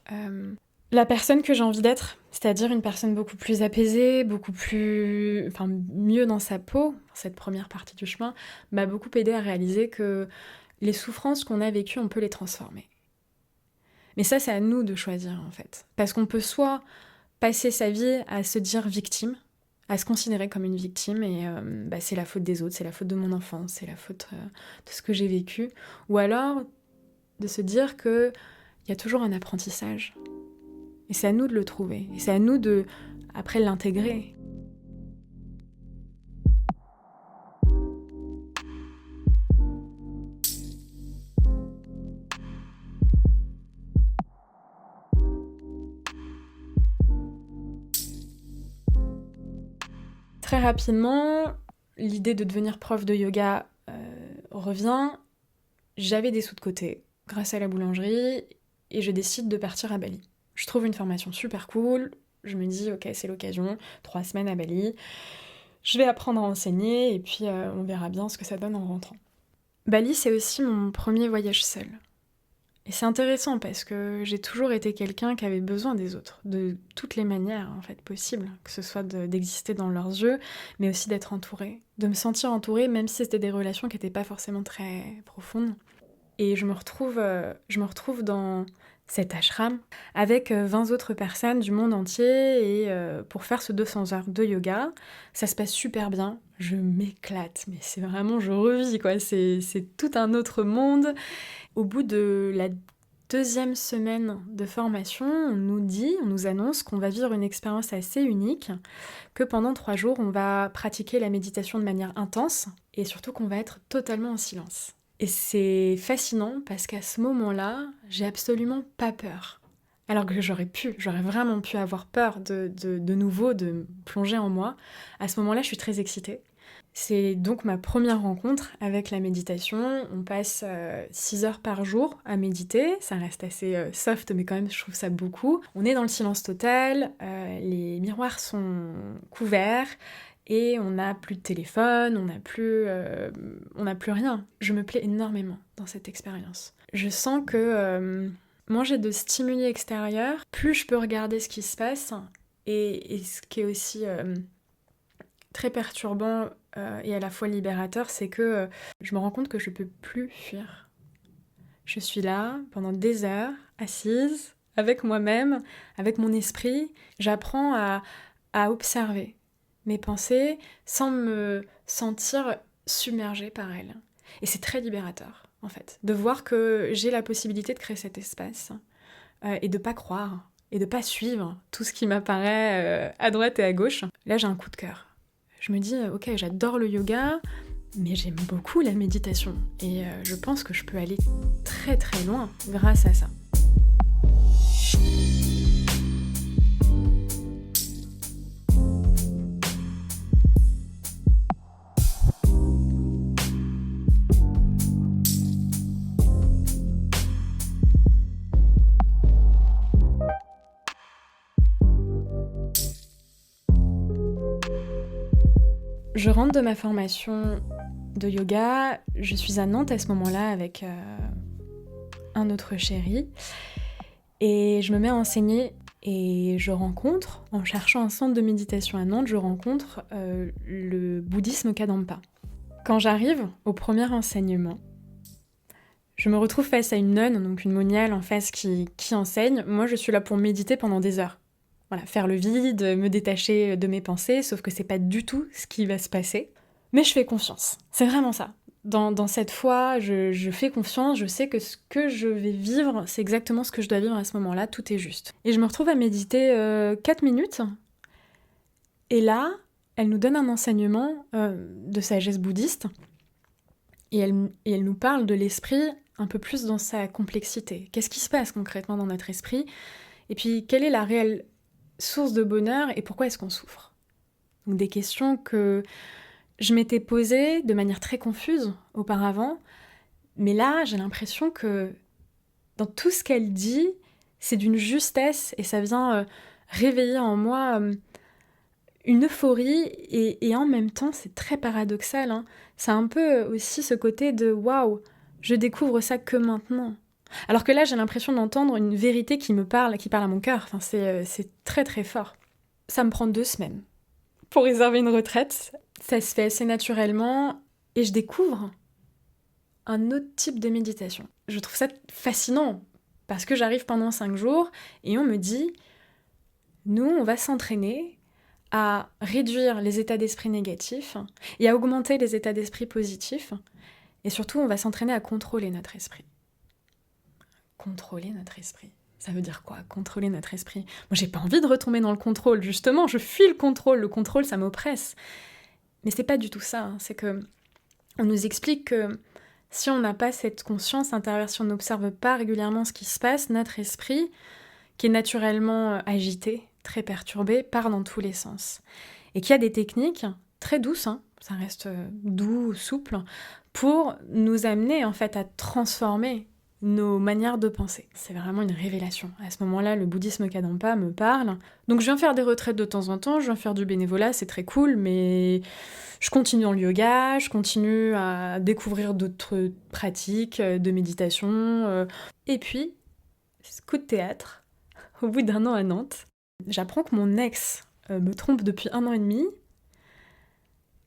la personne que j'ai envie d'être, c'est-à-dire une personne beaucoup plus apaisée, mieux dans sa peau, cette première partie du chemin, m'a beaucoup aidé à réaliser que les souffrances qu'on a vécues, on peut les transformer. Mais ça, c'est à nous de choisir, en fait. Parce qu'on peut soit passer sa vie à se dire victime, à se considérer comme une victime, et c'est la faute des autres, c'est la faute de mon enfance, c'est la faute de ce que j'ai vécu, ou alors de se dire qu'il y a toujours un apprentissage. Et c'est à nous de le trouver. Et c'est à nous de, après, l'intégrer. Très rapidement, l'idée de devenir prof de yoga revient. J'avais des sous de côté grâce à la boulangerie et je décide de partir à Bali. Je trouve une formation super cool, je me dis ok c'est l'occasion, 3 semaines à Bali, je vais apprendre à enseigner et puis on verra bien ce que ça donne en rentrant. Bali c'est aussi mon premier voyage seul. Et c'est intéressant parce que j'ai toujours été quelqu'un qui avait besoin des autres, de toutes les manières en fait possibles, que ce soit d'exister dans leurs yeux, mais aussi d'être entourée, de me sentir entourée même si c'était des relations qui n'étaient pas forcément très profondes. Et je me retrouve dans cet ashram avec 20 autres personnes du monde entier et pour faire ce 200 heures de yoga, ça se passe super bien, je m'éclate, mais c'est vraiment, je revis quoi, c'est tout un autre monde. Au bout de la 2e semaine de formation, on nous annonce qu'on va vivre une expérience assez unique, que pendant 3 jours, on va pratiquer la méditation de manière intense et surtout qu'on va être totalement en silence. Et c'est fascinant parce qu'à ce moment-là, j'ai absolument pas peur. Alors que j'aurais vraiment pu avoir peur de nouveau, de me plonger en moi. À ce moment-là, je suis très excitée. C'est donc ma première rencontre avec la méditation. On passe 6 heures par jour à méditer. Ça reste assez soft, mais quand même, je trouve ça beaucoup. On est dans le silence total, les miroirs sont couverts, et on n'a plus de téléphone, on n'a plus rien. Je me plais énormément dans cette expérience. Je sens que moins j'ai de stimuli extérieurs, plus je peux regarder ce qui se passe, et ce qui est aussi très perturbant et à la fois libérateur, c'est que je me rends compte que je peux plus fuir. Je suis là pendant des heures, assise, avec moi-même, avec mon esprit. J'apprends à observer mes pensées sans me sentir submergée par elles. Et c'est très libérateur, en fait, de voir que j'ai la possibilité de créer cet espace et de pas croire et de pas suivre tout ce qui m'apparaît à droite et à gauche. Là, j'ai un coup de cœur. Je me dis, ok, j'adore le yoga, mais j'aime beaucoup la méditation. Et je pense que je peux aller très très loin grâce à ça. Je rentre de ma formation de yoga, je suis à Nantes à ce moment-là avec un autre chéri et je me mets à enseigner et je rencontre, en cherchant un centre de méditation à Nantes, je rencontre le bouddhisme Kadampa. Quand j'arrive au premier enseignement, je me retrouve face à une nonne, donc une moniale en face qui enseigne. Moi, je suis là pour méditer pendant des heures. Voilà, faire le vide, me détacher de mes pensées, sauf que c'est pas du tout ce qui va se passer. Mais je fais confiance, c'est vraiment ça. Dans cette foi, je fais confiance, je sais que ce que je vais vivre, c'est exactement ce que je dois vivre à ce moment-là, tout est juste. Et je me retrouve à méditer 4 minutes, et là, elle nous donne un enseignement de sagesse bouddhiste, et elle nous parle de l'esprit un peu plus dans sa complexité. Qu'est-ce qui se passe concrètement dans notre esprit ? Et puis, quelle est la réelle source de bonheur et pourquoi est-ce qu'on souffre ? Donc des questions que je m'étais posées de manière très confuse auparavant, mais là j'ai l'impression que dans tout ce qu'elle dit, c'est d'une justesse et ça vient réveiller en moi une euphorie et en même temps c'est très paradoxal, hein. C'est un peu aussi ce côté de waouh, je découvre ça que maintenant. Alors que là, j'ai l'impression d'entendre une vérité qui parle à mon cœur. Enfin, c'est très très fort. Ça me prend 2 semaines pour réserver une retraite. Ça se fait assez naturellement et je découvre un autre type de méditation. Je trouve ça fascinant parce que j'arrive pendant 5 jours et on me dit, nous, on va s'entraîner à réduire les états d'esprit négatifs et à augmenter les états d'esprit positifs. Et surtout, on va s'entraîner à contrôler notre esprit. Contrôler notre esprit. Ça veut dire quoi, contrôler notre esprit? Moi, j'ai pas envie de retomber dans le contrôle, justement, je fuis le contrôle. Le contrôle, ça m'oppresse. Mais c'est pas du tout ça. C'est que on nous explique que si on n'a pas cette conscience intérieure, si on n'observe pas régulièrement ce qui se passe, notre esprit, qui est naturellement agité, très perturbé, part dans tous les sens. Et qu'il y a des techniques très douces, ça reste doux, souple, pour nous amener en fait à transformer nos manières de penser. C'est vraiment une révélation. À ce moment-là, le bouddhisme Kadampa me parle. Donc je viens faire des retraites de temps en temps, je viens faire du bénévolat, c'est très cool, mais je continue dans le yoga, je continue à découvrir d'autres pratiques de méditation. Et puis, coup de théâtre, au bout d'1 an à Nantes, j'apprends que mon ex me trompe depuis 1 an et demi,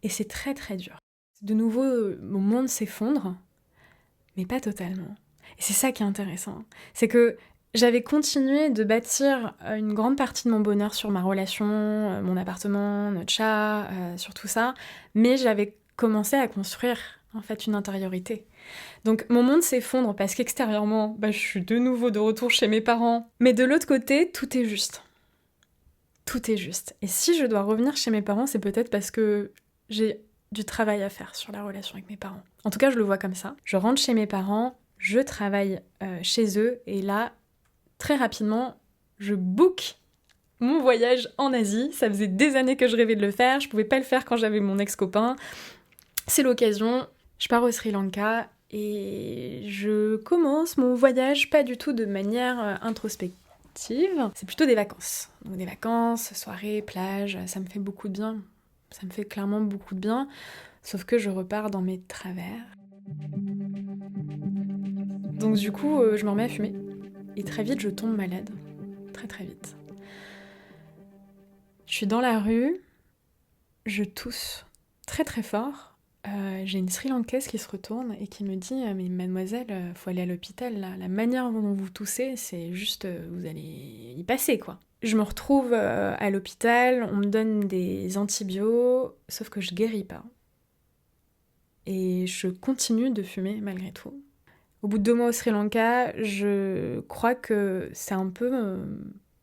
et c'est très très dur. De nouveau, mon monde s'effondre, mais pas totalement. Et c'est ça qui est intéressant. C'est que j'avais continué de bâtir une grande partie de mon bonheur sur ma relation, mon appartement, notre chat, sur tout ça, mais j'avais commencé à construire en fait une intériorité. Donc mon monde s'effondre parce qu'extérieurement, je suis de nouveau de retour chez mes parents, mais de l'autre côté, tout est juste. Tout est juste. Et si je dois revenir chez mes parents, c'est peut-être parce que j'ai du travail à faire sur la relation avec mes parents. En tout cas, je le vois comme ça. Je rentre chez mes parents, je travaille chez eux, et là, très rapidement, je book mon voyage en Asie. Ça faisait des années que je rêvais de le faire, je pouvais pas le faire quand j'avais mon ex-copain. C'est l'occasion, je pars au Sri Lanka et je commence mon voyage pas du tout de manière introspective. C'est plutôt des vacances. Donc des vacances, soirées, plage, ça me fait beaucoup de bien. Ça me fait clairement beaucoup de bien, sauf que je repars dans mes travers. Donc du coup, je me remets à fumer. Et très vite, je tombe malade. Très très vite. Je suis dans la rue, je tousse très très fort. J'ai une Sri Lankaise qui se retourne et qui me dit « Mais mademoiselle, faut aller à l'hôpital, là. La manière dont vous toussez, c'est juste... vous allez y passer, quoi. » Je me retrouve à l'hôpital, on me donne des antibiotiques, sauf que je guéris pas. Et je continue de fumer malgré tout. Au bout de 2 mois au Sri Lanka, je crois que c'est un peu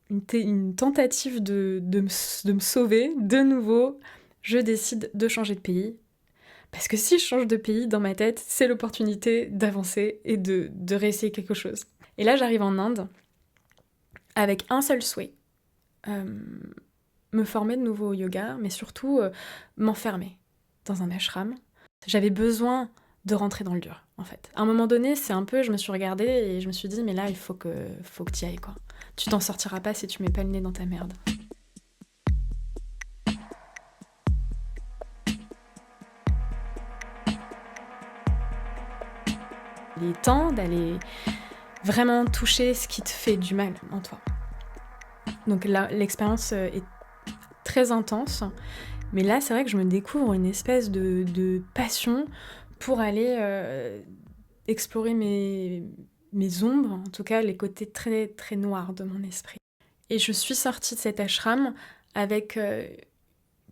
une tentative de me sauver. De nouveau, je décide de changer de pays. Parce que si je change de pays, dans ma tête, c'est l'opportunité d'avancer et de réessayer quelque chose. Et là, j'arrive en Inde avec un seul souhait. Me former de nouveau au yoga, mais surtout m'enfermer dans un ashram. J'avais besoin de rentrer dans le dur, en fait. À un moment donné, c'est un peu, je me suis regardée et je me suis dit, mais là, il faut que tu y ailles, quoi. Tu t'en sortiras pas si tu mets pas le nez dans ta merde. Il est temps d'aller vraiment toucher ce qui te fait du mal en toi. Donc là, l'expérience est très intense, mais là, c'est vrai que je me découvre une espèce de passion pour aller explorer mes ombres, en tout cas les côtés très, très noirs de mon esprit. Et je suis sortie de cet ashram avec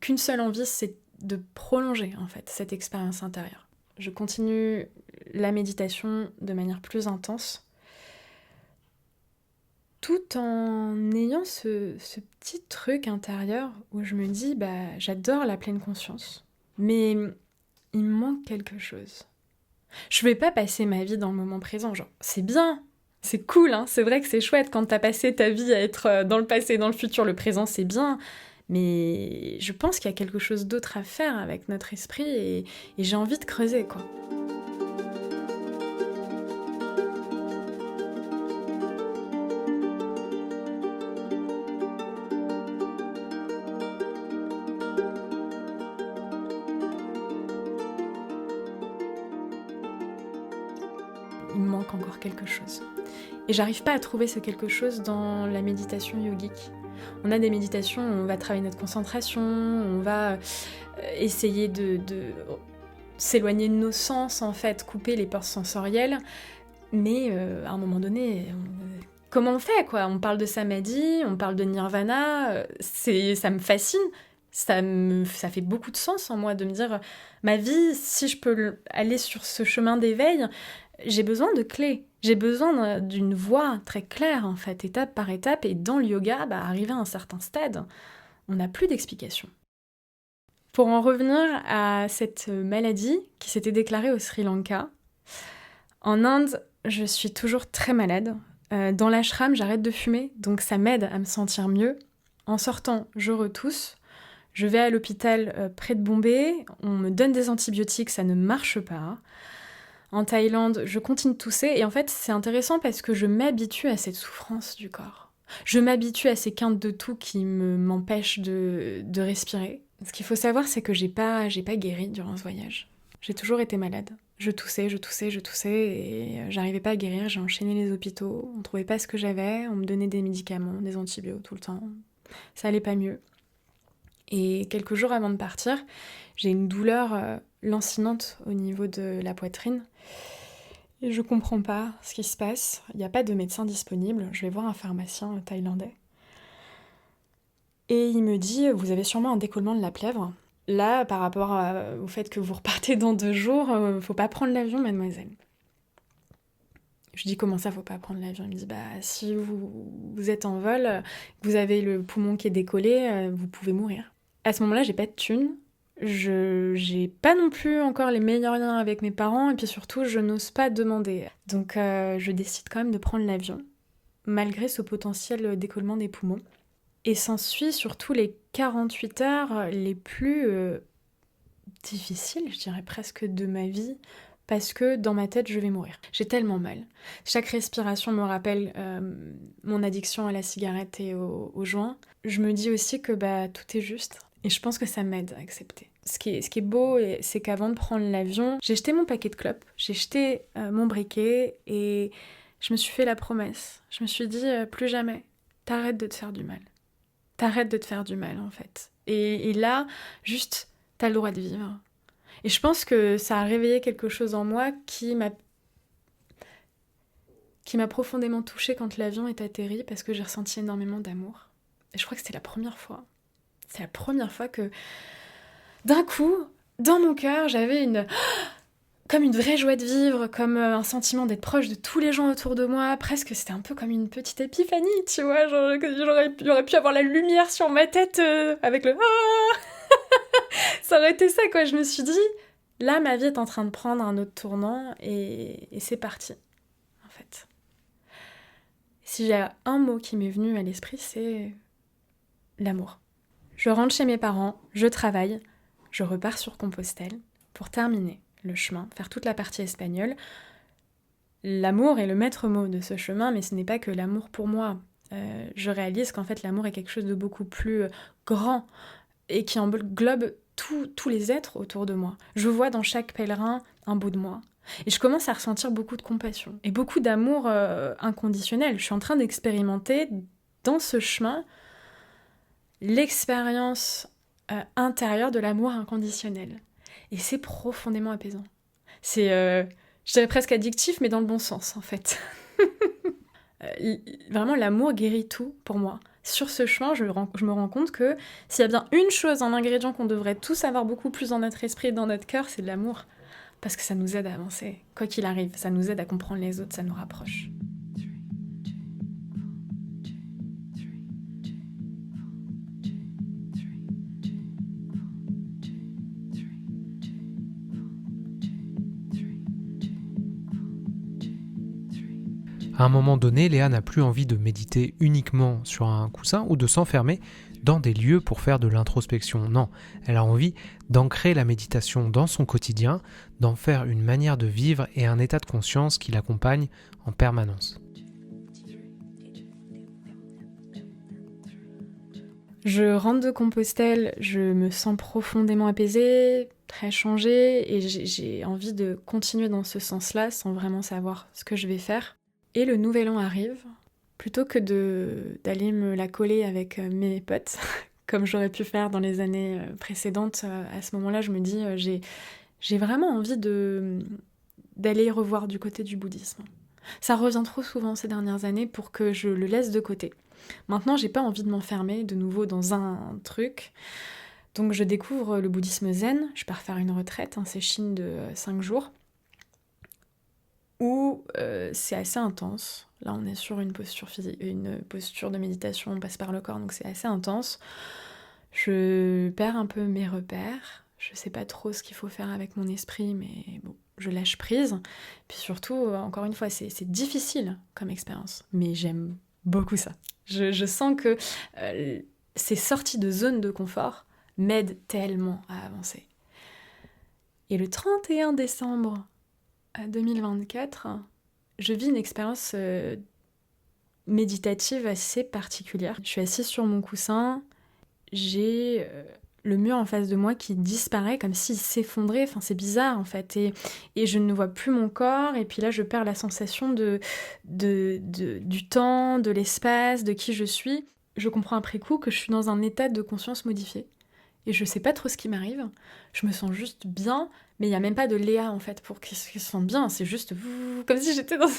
qu'une seule envie, c'est de prolonger en fait cette expérience intérieure. Je continue la méditation de manière plus intense, tout en ayant ce petit truc intérieur où je me dis, j'adore la pleine conscience, mais il me manque quelque chose. Je vais pas passer ma vie dans le moment présent, genre, c'est bien, c'est cool, c'est vrai que c'est chouette quand t'as passé ta vie à être dans le passé, dans le futur, le présent, c'est bien, mais je pense qu'il y a quelque chose d'autre à faire avec notre esprit et j'ai envie de creuser, quoi. manque encore quelque chose. Et j'arrive pas à trouver ce quelque chose dans la méditation yogique. On a des méditations où on va travailler notre concentration, on va essayer de s'éloigner de nos sens, en fait, couper les portes sensorielles. Mais à un moment donné, comment on fait, quoi? On parle de samadhi, on parle de nirvana, ça me fascine. Ça fait beaucoup de sens en moi de me dire, ma vie, si je peux aller sur ce chemin d'éveil, j'ai besoin de clés. J'ai besoin d'une voie très claire, en fait, étape par étape. Et dans le yoga, arrivé à un certain stade, on n'a plus d'explication. Pour en revenir à cette maladie qui s'était déclarée au Sri Lanka, en Inde, je suis toujours très malade. Dans l'ashram, j'arrête de fumer, donc ça m'aide à me sentir mieux. En sortant, je retousse. Je vais à l'hôpital près de Bombay, on me donne des antibiotiques, ça ne marche pas. En Thaïlande, je continue de tousser, et en fait, c'est intéressant parce que je m'habitue à cette souffrance du corps. Je m'habitue à ces quintes de toux qui m'empêchent de respirer. Ce qu'il faut savoir, c'est que j'ai pas guéri durant ce voyage. J'ai toujours été malade. Je toussais, et j'arrivais pas à guérir, j'ai enchaîné les hôpitaux, on trouvait pas ce que j'avais, on me donnait des médicaments, des antibiotiques tout le temps. Ça allait pas mieux. Et quelques jours avant de partir, j'ai une douleur lancinante au niveau de la poitrine. Et je comprends pas ce qui se passe. Il n'y a pas de médecin disponible. Je vais voir un pharmacien thaïlandais. Et il me dit, vous avez sûrement un décollement de la plèvre. Là, par rapport au fait que vous repartez dans 2 jours, faut pas prendre l'avion, mademoiselle. Je dis, comment ça, faut pas prendre l'avion? Il me dit, si vous êtes en vol, vous avez le poumon qui est décollé, vous pouvez mourir. À ce moment-là, j'ai pas de thunes. J'ai pas non plus encore les meilleurs liens avec mes parents, et puis surtout, je n'ose pas demander. Donc, je décide quand même de prendre l'avion, malgré ce potentiel décollement des poumons. Et s'ensuit surtout les 48 heures les plus difficiles, je dirais presque, de ma vie, parce que dans ma tête, je vais mourir. J'ai tellement mal. Chaque respiration me rappelle mon addiction à la cigarette et au joint. Je me dis aussi que tout est juste. Et je pense que ça m'aide à accepter. Ce qui est beau, c'est qu'avant de prendre l'avion, j'ai jeté mon paquet de clopes, j'ai jeté mon briquet et je me suis fait la promesse. Je me suis dit, plus jamais, t'arrêtes de te faire du mal. T'arrêtes de te faire du mal, en fait. Et là, juste, t'as le droit de vivre. Et je pense que ça a réveillé quelque chose en moi qui m'a profondément touchée quand l'avion est atterri, parce que j'ai ressenti énormément d'amour. Et je crois que c'était la première fois. C'est la première fois que, d'un coup, dans mon cœur, j'avais comme une vraie joie de vivre, comme un sentiment d'être proche de tous les gens autour de moi. Presque, c'était un peu comme une petite épiphanie, tu vois. J'aurais pu avoir la lumière sur ma tête avec le ah. Ça aurait été ça, quoi. Je me suis dit, là, ma vie est en train de prendre un autre tournant et c'est parti, en fait. Si j'ai un mot qui m'est venu à l'esprit, c'est l'amour. Je rentre chez mes parents, je travaille, je repars sur Compostelle pour terminer le chemin, faire toute la partie espagnole. L'amour est le maître mot de ce chemin, mais ce n'est pas que l'amour pour moi. Je réalise qu'en fait l'amour est quelque chose de beaucoup plus grand et qui englobe tous les êtres autour de moi. Je vois dans chaque pèlerin un bout de moi. Et je commence à ressentir beaucoup de compassion et beaucoup d'amour inconditionnel. Je suis en train d'expérimenter dans ce chemin l'expérience intérieure de l'amour inconditionnel. Et c'est profondément apaisant. C'est, je dirais presque addictif, mais dans le bon sens, en fait. Vraiment, l'amour guérit tout pour moi. Sur ce chemin, je me rends compte que s'il y a bien une chose, un ingrédient qu'on devrait tous avoir beaucoup plus dans notre esprit et dans notre cœur, c'est de l'amour. Parce que ça nous aide à avancer. Quoi qu'il arrive, ça nous aide à comprendre les autres, ça nous rapproche. À un moment donné, Léa n'a plus envie de méditer uniquement sur un coussin ou de s'enfermer dans des lieux pour faire de l'introspection. Non, elle a envie d'ancrer la méditation dans son quotidien, d'en faire une manière de vivre et un état de conscience qui l'accompagne en permanence. Je rentre de Compostelle, je me sens profondément apaisée, très changé et j'ai envie de continuer dans ce sens-là sans vraiment savoir ce que je vais faire. Et le nouvel an arrive, plutôt que d'aller me la coller avec mes potes, comme j'aurais pu faire dans les années précédentes, à ce moment-là, je me dis, j'ai vraiment envie d'aller revoir du côté du bouddhisme. Ça revient trop souvent ces dernières années pour que je le laisse de côté. Maintenant, j'ai pas envie de m'enfermer de nouveau dans un truc. Donc je découvre le bouddhisme zen, je pars faire une retraite, un sesshin de 5 jours, où c'est assez intense. Là, on est sur une posture physique, une posture de méditation, on passe par le corps, donc c'est assez intense. Je perds un peu mes repères, je sais pas trop ce qu'il faut faire avec mon esprit, mais bon, je lâche prise. Puis surtout, encore une fois, c'est difficile comme expérience, mais j'aime beaucoup ça. Je sens que ces sorties de zone de confort m'aident tellement à avancer. Et le 31 décembre 2024, je vis une expérience méditative assez particulière. Je suis assise sur mon coussin, j'ai le mur en face de moi qui disparaît comme s'il s'effondrait, enfin c'est bizarre en fait, et je ne vois plus mon corps, et puis là je perds la sensation du temps, de l'espace, de qui je suis. Je comprends après coup que je suis dans un état de conscience modifié. Et je sais pas trop ce qui m'arrive, je me sens juste bien, mais il n'y a même pas de Léa en fait pour qu'il se sente bien, c'est juste comme si j'étais dans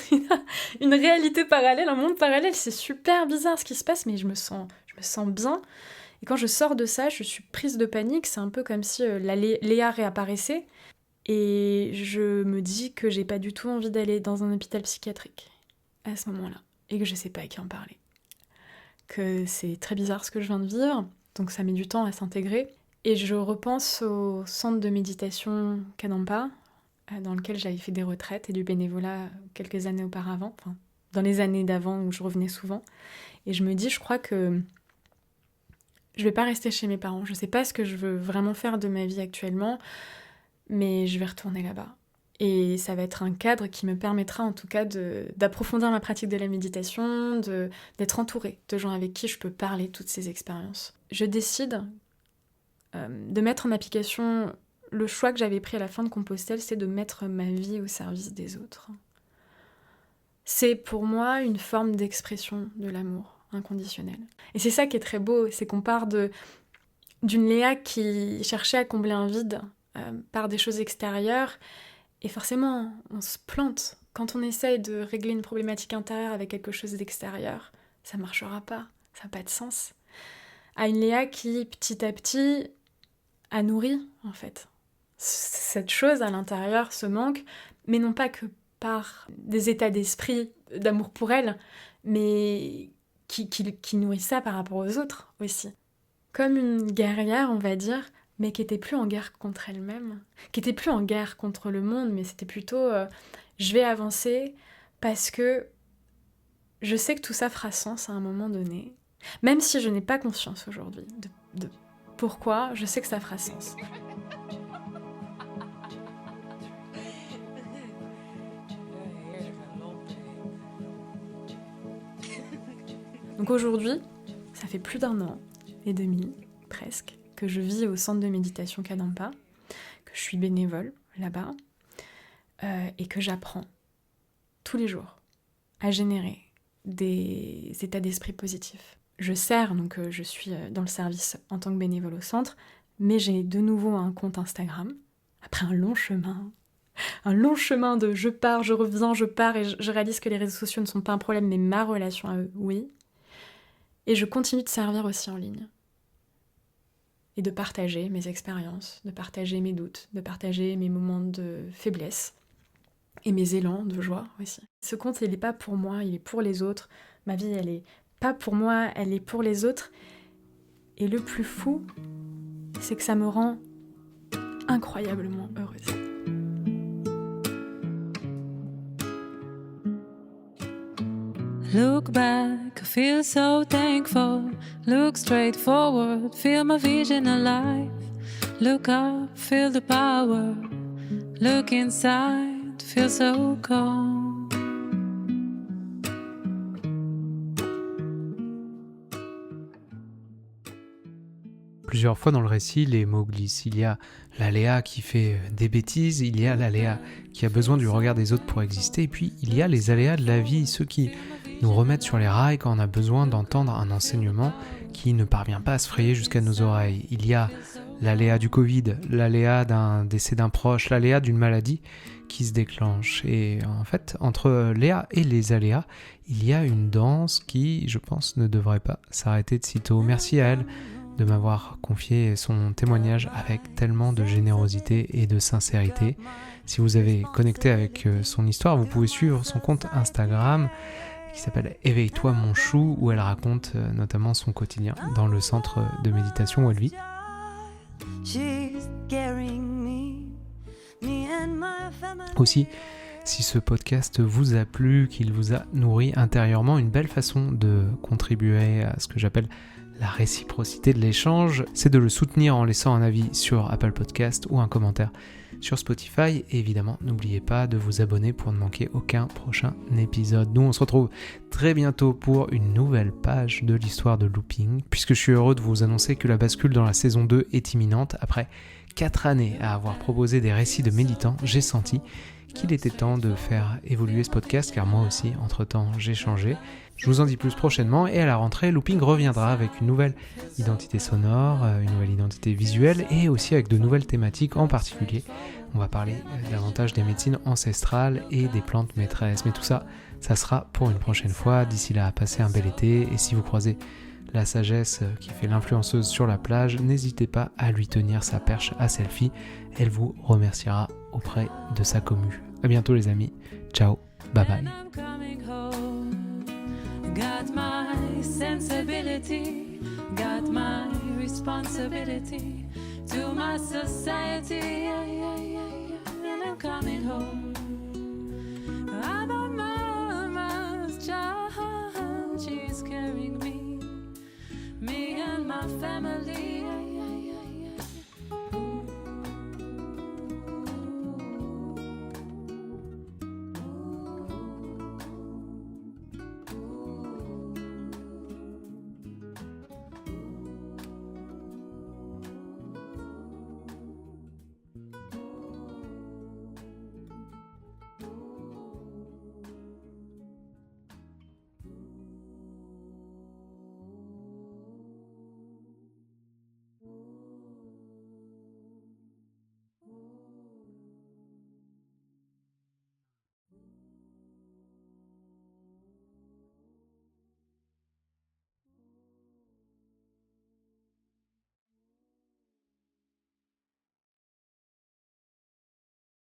une réalité parallèle, un monde parallèle, c'est super bizarre ce qui se passe, mais je me sens bien. Et quand je sors de ça, je suis prise de panique, c'est un peu comme si la Léa réapparaissait, et je me dis que j'ai pas du tout envie d'aller dans un hôpital psychiatrique à ce moment-là, et que je sais pas à qui en parler. Que c'est très bizarre ce que je viens de vivre, donc ça met du temps à s'intégrer. Et je repense au centre de méditation Kadampa, dans lequel j'avais fait des retraites et du bénévolat quelques années auparavant, enfin, dans les années d'avant où je revenais souvent. Et je me dis, je crois que je vais pas rester chez mes parents. Je sais pas ce que je veux vraiment faire de ma vie actuellement, mais je vais retourner là-bas. Et ça va être un cadre qui me permettra en tout cas d'approfondir ma pratique de la méditation, d'être entourée de gens avec qui je peux parler de toutes ces expériences. Je décide de mettre en application le choix que j'avais pris à la fin de Compostelle, c'est de mettre ma vie au service des autres. C'est pour moi une forme d'expression de l'amour inconditionnel. Et c'est ça qui est très beau, c'est qu'on part d'une Léa qui cherchait à combler un vide par des choses extérieures, et forcément, on se plante. Quand on essaye de régler une problématique intérieure avec quelque chose d'extérieur, ça marchera pas, ça n'a pas de sens. À une Léa qui, petit à petit, a nourri, en fait. Cette chose à l'intérieur, ce manque, mais non pas que par des états d'esprit d'amour pour elle, mais qui nourrit ça par rapport aux autres aussi. Comme une guerrière, on va dire, mais qui était plus en guerre contre elle-même, qui était plus en guerre contre le monde, mais c'était plutôt je vais avancer parce que je sais que tout ça fera sens à un moment donné, même si je n'ai pas conscience aujourd'hui de pourquoi, je sais que ça fera sens. Donc aujourd'hui, ça fait plus d'1 an et demi, presque, que je vis au centre de méditation Kadampa, que je suis bénévole là-bas, et que j'apprends tous les jours à générer des états d'esprit positifs. Je sers, donc je suis dans le service en tant que bénévole au centre, mais j'ai de nouveau un compte Instagram, après un long chemin de je pars, je reviens, je pars, et je réalise que les réseaux sociaux ne sont pas un problème, mais ma relation à eux, oui. Et je continue de servir aussi en ligne. Et de partager mes expériences, de partager mes doutes, de partager mes moments de faiblesse et mes élans de joie aussi. Ce compte, il n'est pas pour moi, il est pour les autres. Ma vie, elle est pas pour moi, elle est pour les autres. Et le plus fou, c'est que ça me rend incroyablement heureuse. Look back, I feel so thankful. Look straight forward, feel my vision alive. Look up, feel the power. Look inside, feel so calm. plusieurs fois dans le récit les mots glissent. Il y a la Léa qui fait des bêtises, il y a la Léa qui a besoin du regard des autres pour exister, et puis il y a les aléas de la vie, ceux qui nous remettent sur les rails quand on a besoin d'entendre un enseignement qui ne parvient pas à se frayer jusqu'à nos oreilles. Il y a l'aléa du Covid, l'aléa d'un décès d'un proche, l'aléa d'une maladie qui se déclenche. Et en fait, entre Léa et les aléas, il y a une danse qui, je pense, ne devrait pas s'arrêter de sitôt. Merci à elle de m'avoir confié son témoignage avec tellement de générosité et de sincérité. Si vous avez connecté avec son histoire, vous pouvez suivre son compte Instagram qui s'appelle Éveille-toi mon chou, où elle raconte notamment son quotidien dans le centre de méditation où elle vit. Aussi, si ce podcast vous a plu, qu'il vous a nourri intérieurement, une belle façon de contribuer à ce que j'appelle la réciprocité de l'échange, c'est de le soutenir en laissant un avis sur Apple Podcast ou un commentaire sur Spotify. Et évidemment, n'oubliez pas de vous abonner pour ne manquer aucun prochain épisode. Nous, on se retrouve très bientôt pour une nouvelle page de l'histoire de Looping, puisque je suis heureux de vous annoncer que la bascule dans la saison 2 est imminente. Après 4 années à avoir proposé des récits de méditants, j'ai senti qu'il était temps de faire évoluer ce podcast, car moi aussi, entre-temps, j'ai changé. Je vous en dis plus prochainement, et à la rentrée, Looping reviendra avec une nouvelle identité sonore, une nouvelle identité visuelle, et aussi avec de nouvelles thématiques. En particulier, on va parler davantage des médecines ancestrales et des plantes maîtresses. Mais tout ça, ça sera pour une prochaine fois. D'ici là, passez un bel été, et si vous croisez la sagesse qui fait l'influenceuse sur la plage, n'hésitez pas à lui tenir sa perche à selfie. Elle vous remerciera auprès de sa commu. À bientôt les amis. Ciao. Bye bye. Got my sensibility, got my responsibility to my society, and I'm coming home. I'm a mama's child, she's carrying me and my family.